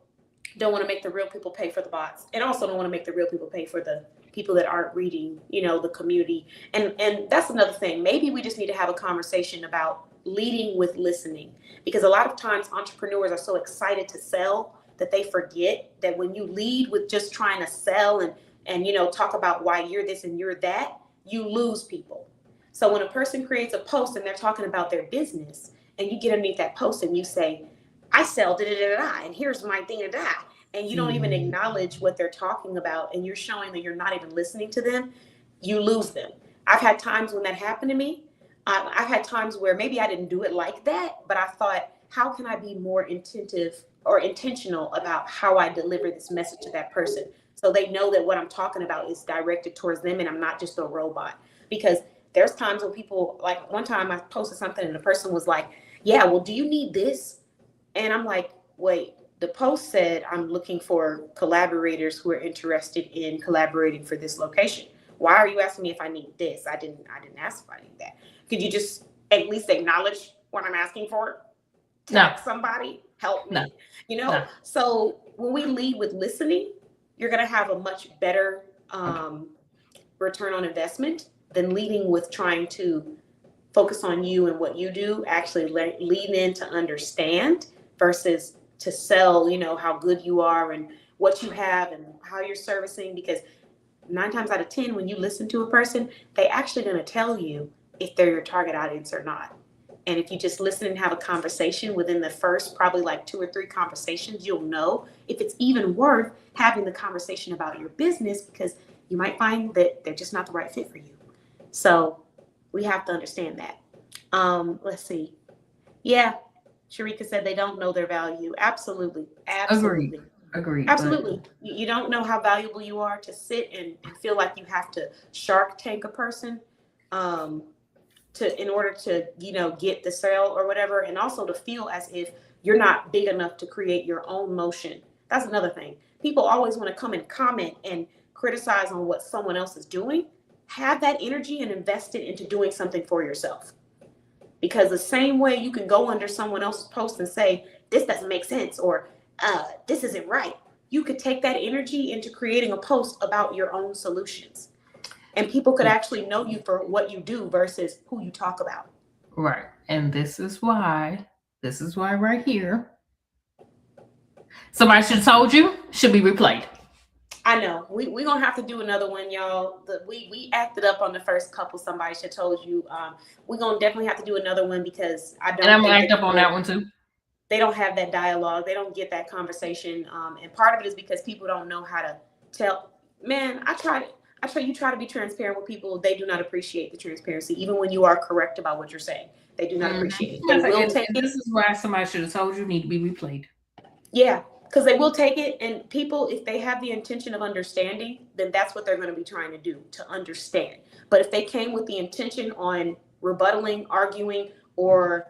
don't want to make the real people pay for the bots, and also don't want to make the real people pay for the people that aren't reading, the community. And that's another thing. Maybe we just need to have a conversation about leading with listening, because a lot of times entrepreneurs are so excited to sell that they forget that when you lead with just trying to sell and talk about why you're this and you're that, you lose people. So when a person creates a post and they're talking about their business, and you get underneath that post and you say, I sell da-da-da-da, and here's my thing to da, and you don't even acknowledge what they're talking about, and you're showing that you're not even listening to them, you lose them. I've had times when that happened to me. I've had times where maybe I didn't do it like that, but I thought, how can I be more attentive or intentional about how I deliver this message to that person, so they know that what I'm talking about is directed towards them and I'm not just a robot? Because there's times when people, like one time I posted something and the person was like, yeah, well, do you need this? And I'm like, wait, the post said, I'm looking for collaborators who are interested in collaborating for this location. Why are you asking me if I need this? I didn't ask if I need that. Could you just at least acknowledge what I'm asking for? Text somebody, help me. So when we lead with listening, you're going to have a much better return on investment than leading with trying to focus on you and what you do. Actually lean in to understand versus to sell, how good you are and what you have and how you're servicing. Because 9 times out of 10, when you listen to a person, they actually going to tell you if they're your target audience or not. And if you just listen and have a conversation within the first probably like 2 or 3 conversations, you'll know if it's even worth having the conversation about your business, because you might find that they're just not the right fit for you. So we have to understand that. Let's see. Yeah. Sharika said they don't know their value. Absolutely. Agreed. Absolutely. You don't know how valuable you are to sit and feel like you have to Shark Tank a person in order to, get the sale or whatever. And also to feel as if you're not big enough to create your own motion. That's another thing. People always want to come and comment and criticize on what someone else is doing. Have that energy and invest it into doing something for yourself. Because the same way you can go under someone else's post and say, this doesn't make sense, or this isn't right, you could take that energy into creating a post about your own solutions. And people could actually know you for what you do versus who you talk about. Right. And this is why right here, somebody should have told you, should be replayed. I know. We're going to have to do another one, y'all. We acted up on the first couple. Somebody should have told you. We're going to definitely have to do another one because I don't. And I'm going to act up on that one too. They don't have that dialogue. They don't get that conversation. And part of it is because people don't know how to tell. Man, you try to be transparent with people. They do not appreciate the transparency. Even when you are correct about what you're saying, they do not appreciate it. They will take it. This is why somebody should have told you need to be replayed. Yeah. Because they will take it, and people, if they have the intention of understanding, then that's what they're going to be trying to do, to understand. But if they came with the intention on rebuttaling, arguing, or,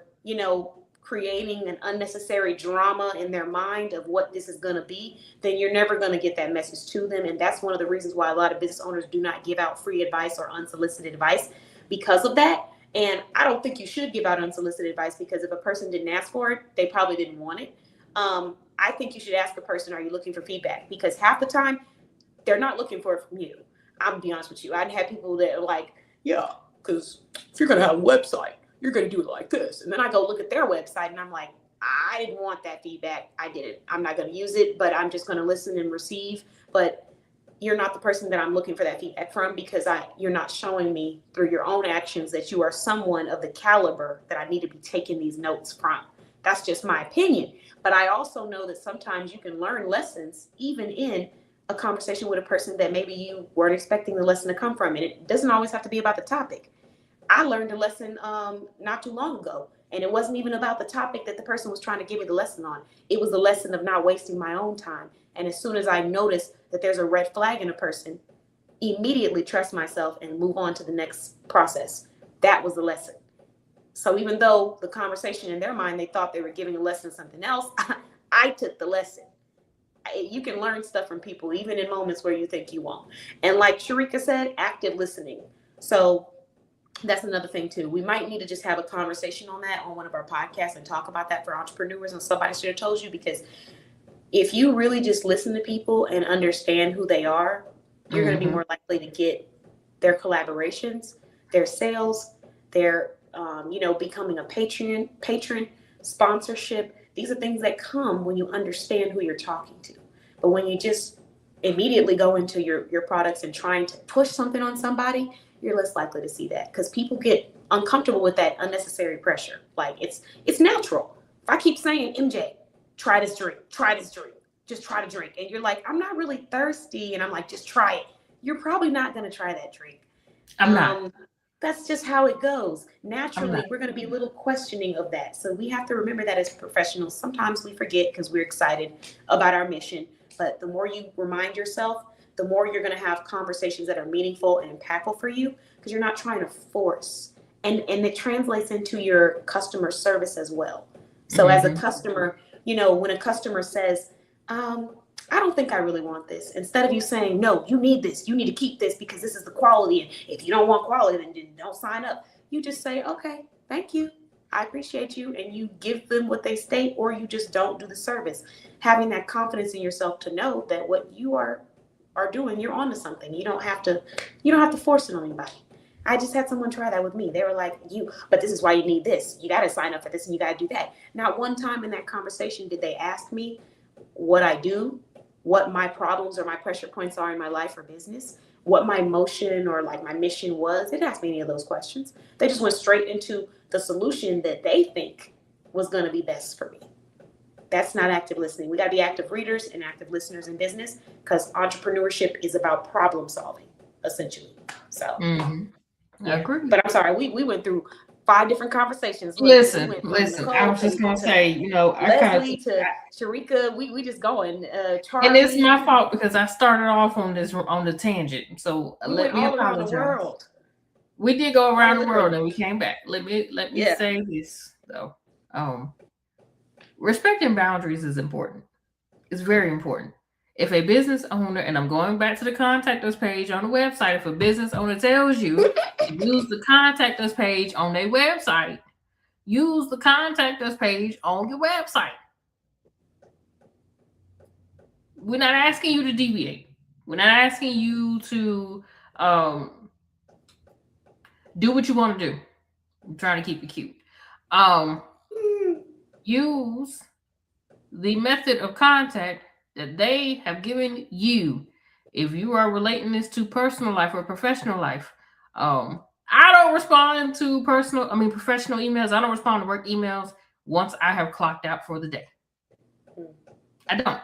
creating an unnecessary drama in their mind of what this is going to be, then you're never going to get that message to them. And that's one of the reasons why a lot of business owners do not give out free advice or unsolicited advice because of that. And I don't think you should give out unsolicited advice, because if a person didn't ask for it, they probably didn't want it. I think you should ask the person, are you looking for feedback? Because half the time, they're not looking for it from you. I'm going to be honest with you. I've had people that are like, yeah, because if you're going to have a website, you're going to do it like this. And then I go look at their website and I'm like, I didn't want that feedback. I didn't. I'm not going to use it, but I'm just going to listen and receive. But you're not the person that I'm looking for that feedback from, because you're not showing me through your own actions that you are someone of the caliber that I need to be taking these notes from. That's just my opinion. But I also know that sometimes you can learn lessons even in a conversation with a person that maybe you weren't expecting the lesson to come from. And it doesn't always have to be about the topic. I learned a lesson not too long ago, and it wasn't even about the topic that the person was trying to give me the lesson on. It was the lesson of not wasting my own time. And as soon as I notice that there's a red flag in a person, immediately trust myself and move on to the next process. That was the lesson. So even though the conversation in their mind, they thought they were giving a lesson something else, I took the lesson. You can learn stuff from people, even in moments where you think you won't. And like Sharika said, active listening. So that's another thing too. We might need to just have a conversation on that on one of our podcasts and talk about that for entrepreneurs. And somebody should have told you, because if you really just listen to people and understand who they are, you're going to be more likely to get their collaborations, their sales, their becoming a patron, sponsorship. These are things that come when you understand who you're talking to. But when you just immediately go into your products and trying to push something on somebody, you're less likely to see that, because people get uncomfortable with that unnecessary pressure. Like it's natural. If I keep saying, MJ, try this drink, just try to drink. And you're like, I'm not really thirsty. And I'm like, just try it. You're probably not going to try that drink. I'm not. That's just how it goes. Naturally, we're going to be a little questioning of that. So we have to remember that as professionals. Sometimes we forget because we're excited about our mission. But the more you remind yourself, the more you're going to have conversations that are meaningful and impactful for you, because you're not trying to force. And it translates into your customer service as well. So as a customer, when a customer says, I don't think I really want this, instead of you saying, no, you need this, you need to keep this because this is the quality. And if you don't want quality, then don't sign up. You just say, okay, thank you. I appreciate you. And you give them what they state, or you just don't do the service. Having that confidence in yourself to know that what you are doing, you're onto something. You don't have to force it on anybody. I just had someone try that with me. They were like, but this is why you need this. You got to sign up for this and you got to do that. Not one time in that conversation did they ask me what I do, what my problems or my pressure points are in my life or business, what my motion or like my mission was. They didn't ask me any of those questions. They just went straight into the solution that they think was going to be best for me. That's not active listening. We got to be active readers and active listeners in business, because entrepreneurship is about problem solving, essentially. So, I agree. But I'm sorry, we went through 5 different conversations. Listen. I was just gonna say, Leslie to Sharika, we just going. Charlie, and it's my fault because I started off on the tangent. So let me apologize. World. We did go around the world and we came back. Let me say this though. Respecting boundaries is important. It's very important. If a business owner, and I'm going back to the contact us page on the website, if a business owner tells you to use the contact us page on their website, use the contact us page on your website. We're not asking you to deviate. We're not asking you to do what you want to do. I'm trying to keep it cute. Use the method of contact that they have given you. If you are relating this to personal life or professional life, I don't respond to professional emails. I don't respond to work emails once I have clocked out for the day. I don't.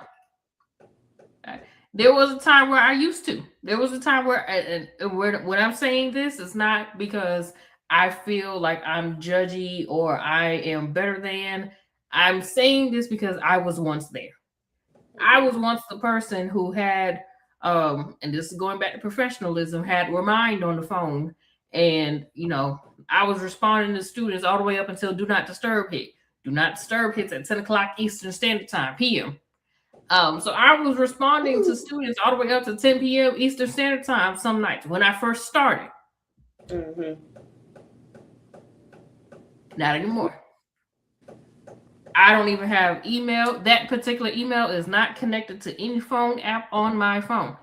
There was a time where I used to. There was a time where when I'm saying this, it's not because I feel like I'm judgy or I am better than. I'm saying this because I was once there. I was once the person who had, and this is going back to professionalism, had Remind on the phone. And, I was responding to students all the way up until Do Not Disturb hit. Do Not Disturb hits at 10 o'clock Eastern Standard Time, PM. So I was responding to students all the way up to 10 p.m. Eastern Standard Time some nights when I first started. Not anymore. I don't even have email. That particular email is not connected to any phone app on my phone.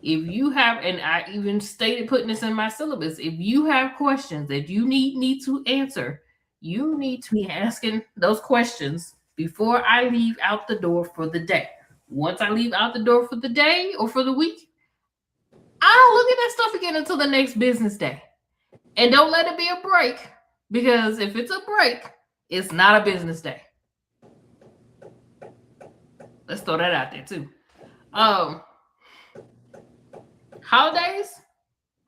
If you have, and I even stated putting this in my syllabus, if you have questions that you need to answer, you need to be asking those questions before I leave out the door for the day. Once I leave out the door for the day or for the week, I don't look at that stuff again until the next business day. And don't let it be a break, because if it's a break, it's not a business day. Let's throw that out there too. Holidays,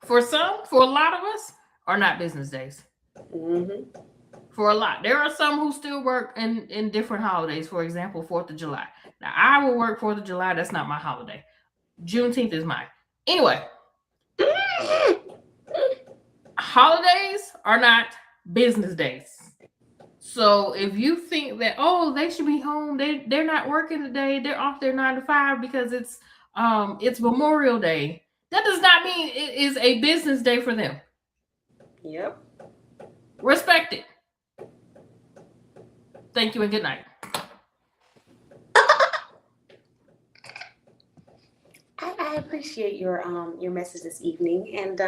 for a lot of us, are not business days. For a lot. There are some who still work in different holidays. For example, 4th of July. Now, I will work 4th of July. That's not my holiday. Juneteenth is mine. Anyway, holidays are not business days. So if you think that, they should be home, they're not working today, they're off their 9 to 5 because it's Memorial Day, that does not mean it is a business day for them. Yep. Respect it. Thank you and good night. I appreciate your message this evening, and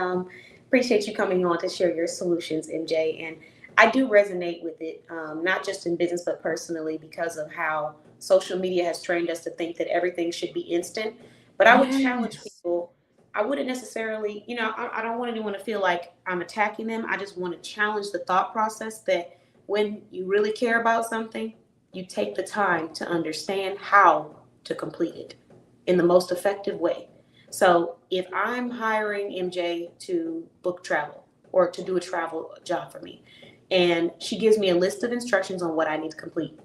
appreciate you coming on to share your solutions, MJ. And I do resonate with it, not just in business, but personally, because of how social media has trained us to think that everything should be instant. But I would challenge people. I wouldn't necessarily, I don't want anyone to feel like I'm attacking them. I just want to challenge the thought process that when you really care about something, you take the time to understand how to complete it in the most effective way. So if I'm hiring MJ to book travel or to do a travel job for me, and she gives me a list of instructions on what I need to complete,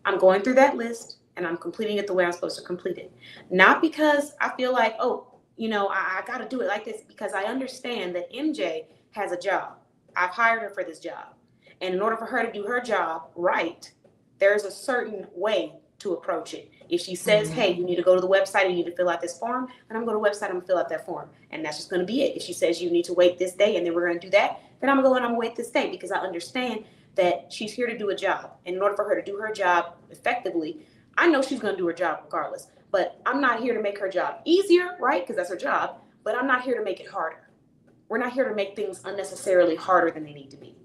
I'm going through that list and I'm completing it the way I'm supposed to complete it. Not because I feel like, I got to do it like this, because I understand that MJ has a job. I've hired her for this job. And in order for her to do her job right, there's a certain way to approach it. If she says, hey, you need to go to the website and you need to fill out this form, then I'm going to go to the website, I'm going to fill out that form. And that's just going to be it. If she says you need to wait this day and then we're going to do that, then I'm going to go and I'm going to wait this day, because I understand that she's here to do a job. And in order for her to do her job effectively, I know she's going to do her job regardless. But I'm not here to make her job easier, right? Because that's her job. But I'm not here to make it harder. We're not here to make things unnecessarily harder than they need to be.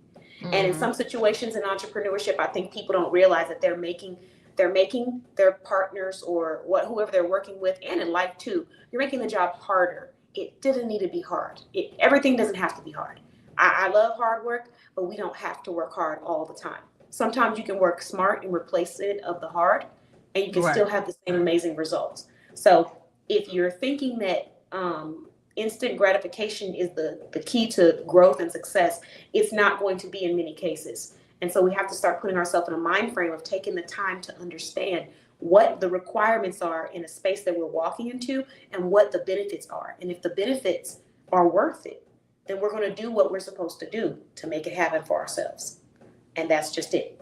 And in some situations in entrepreneurship, I think people don't realize that they're making their partners or whoever they're working with, and in life too, you're making the job harder. It didn't need to be hard. Everything doesn't have to be hard. I love hard work, but we don't have to work hard all the time. Sometimes you can work smart and replace it of the hard, and you can still have the same amazing results. So if you're thinking that instant gratification is the key to growth and success, it's not going to be in many cases. And so we have to start putting ourselves in a mind frame of taking the time to understand what the requirements are in a space that we're walking into and what the benefits are. And if the benefits are worth it, then we're going to do what we're supposed to do to make it happen for ourselves. And that's just it.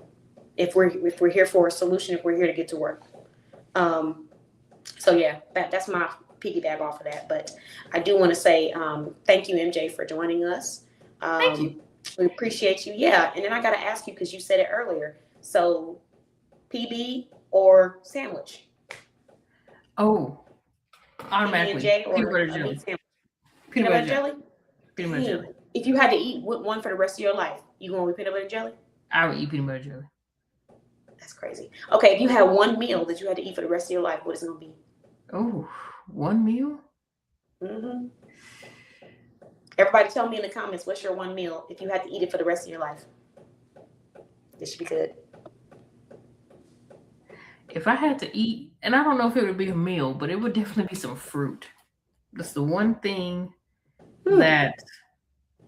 If we're here for a solution, if we're here to get to work. So yeah, that's my piggyback off of that. But I do want to say thank you, MJ, for joining us. Thank you. We appreciate you. Yeah. And then I got to ask you, because you said it earlier. So PB or sandwich? Oh, automatically. PB&J or peanut butter jelly. Peanut butter jelly? Peanut butter jelly. If you had to eat one for the rest of your life, you going with peanut butter jelly? I would eat peanut butter jelly. That's crazy. Okay. If you had one meal that you had to eat for the rest of your life, what is it going to be? Oh, one meal? Mm-hmm. Everybody tell me in the comments, what's your one meal if you had to eat it for the rest of your life? This should be good. If I had to eat, and I don't know if it would be a meal, but it would definitely be some fruit. That's the one thing that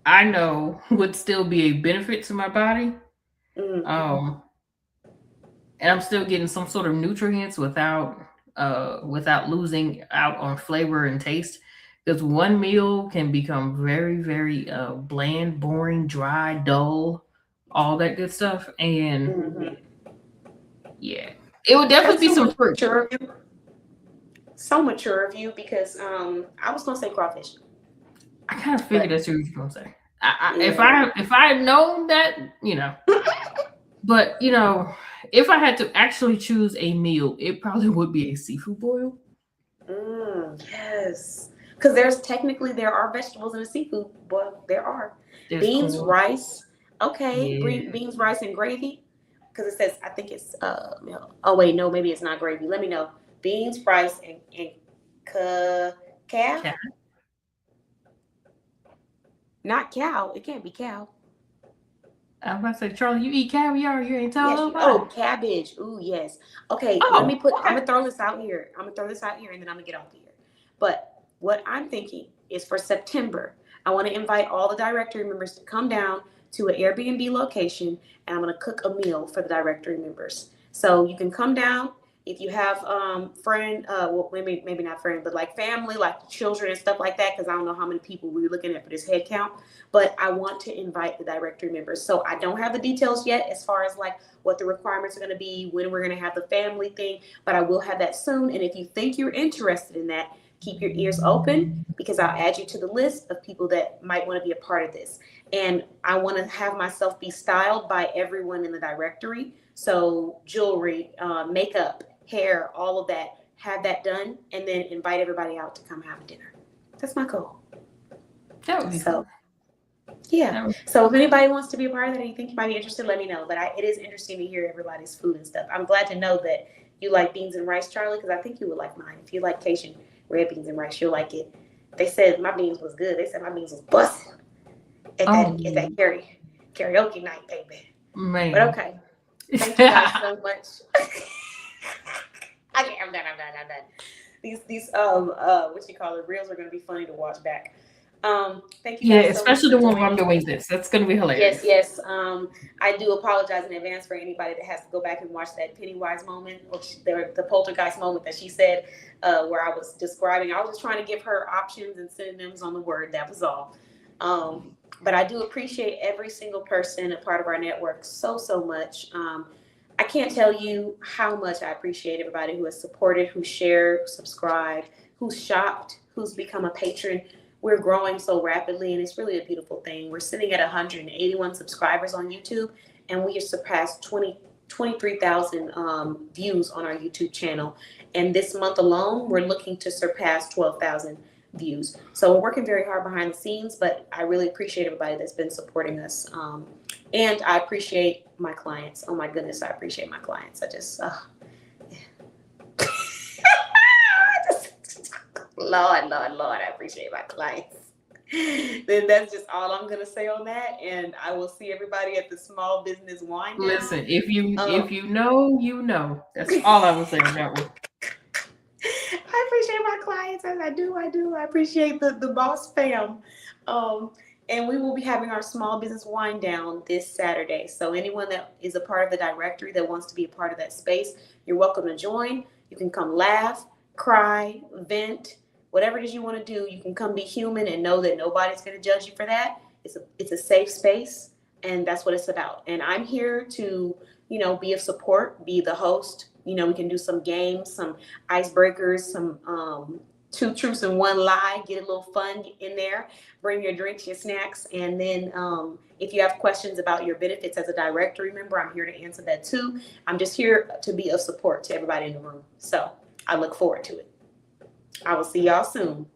I know would still be a benefit to my body. And I'm still getting some sort of nutrients without losing out on flavor and taste. Because one meal can become very, very bland, boring, dry, dull, all that good stuff. And yeah, it would definitely be some fruit. So mature of you, because I was gonna say crawfish. I kind of figured that's what you were gonna say. If I had known that, but if I had to actually choose a meal, it probably would be a seafood boil. Yes. Because there are vegetables in a seafood boil. There's beans, corn. Rice. Okay. Yeah. Beans, rice, and gravy. Because it says, I think it's, oh wait, no, maybe it's not gravy. Let me know. Beans, rice, and cow? Yeah. Not cow. It can't be cow. I was about to say, Charlie, you eat caviar? You ain't telling nobody. Oh, cabbage. Ooh, yes. Okay, I'm gonna throw this out here. And then I'm gonna get off here. But what I'm thinking is for September, I want to invite all the directory members to come down to an Airbnb location, and I'm gonna cook a meal for the directory members. So you can come down. If you have friend, well, maybe not friend, but like family, like children and stuff like that, because I don't know how many people we're looking at for this head count, but I want to invite the directory members. So I don't have the details yet as far as like what the requirements are going to be, when we're going to have the family thing, but I will have that soon. And if you think you're interested in that, keep your ears open, because I'll add you to the list of people that might want to be a part of this. And I want to have myself be styled by everyone in the directory. So jewelry, makeup, hair, all of that, have that done, and then invite everybody out to come have dinner. That's my goal. That would be so. Yeah. So if anybody wants to be a part of that and you think you might be interested, let me know. But it is interesting to hear everybody's food and stuff. I'm glad to know that you like beans and rice, Charlie, because I think you would like mine. If you like Cajun red beans and rice, you'll like it. They said my beans was good. They said my beans was busting at that karaoke night, baby. Man. But okay. Thank you guys so much. I'm done. These what you call it, reels are gonna be funny to watch back. Thank you. Yeah, especially the one where I'm doing this. That's gonna be hilarious. Yes. I do apologize in advance for anybody that has to go back and watch that Pennywise moment, or the poltergeist moment that she said, where I was describing. I was just trying to give her options and synonyms on the word. That was all. But I do appreciate every single person a part of our network so much. I can't tell you how much I appreciate everybody who has supported, who shared, subscribed, who's shopped, who's become a patron. We're growing so rapidly, and it's really a beautiful thing. We're sitting at 181 subscribers on YouTube, and we have surpassed 23,000 views on our YouTube channel. And this month alone, we're looking to surpass 12,000 views. So we're working very hard behind the scenes, but I really appreciate everybody that's been supporting us. And I appreciate my clients. Oh my goodness, I appreciate my clients. Lord, I appreciate my clients. Then that's just all I'm gonna say on that, and I will see everybody at the Small Business Wind Down. Listen, if you know, you know. That's all I was saying on that one. I appreciate my clients, as I do. I appreciate the boss fam. And we will be having our Small Business Wind Down this Saturday. So anyone that is a part of the directory that wants to be a part of that space, you're welcome to join. You can come laugh, cry, vent, whatever it is you want to do. You can come be human and know that nobody's going to judge you for that. It's a safe space, and that's what it's about. And I'm here to, be of support, be the host. We can do some games, some icebreakers, some two truths and one lie, get a little fun in there, bring your drinks, your snacks. And then if you have questions about your benefits as a directory member, I'm here to answer that too. I'm just here to be of support to everybody in the room. So I look forward to it. I will see y'all soon.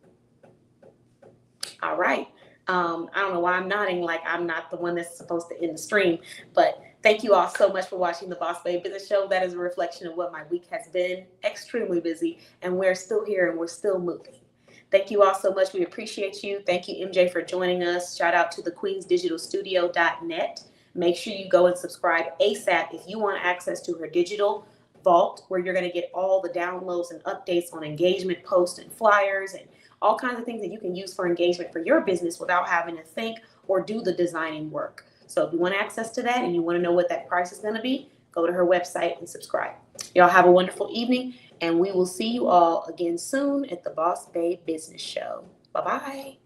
All right. I don't know why I'm nodding like I'm not the one that's supposed to end the stream, but thank you all so much for watching the Boss Babe Business Show. That is a reflection of what my week has been. Extremely busy, and we're still here and we're still moving. Thank you all so much. We appreciate you. Thank you, MJ, for joining us. Shout out to the queensdigitalstudio.net. Make sure you go and subscribe ASAP if you want access to her digital vault, where you're going to get all the downloads and updates on engagement posts and flyers and all kinds of things that you can use for engagement for your business without having to think or do the designing work. So if you want access to that and you want to know what that price is going to be, go to her website and subscribe. Y'all have a wonderful evening, and we will see you all again soon at the Boss Babe Business Show. Bye-bye.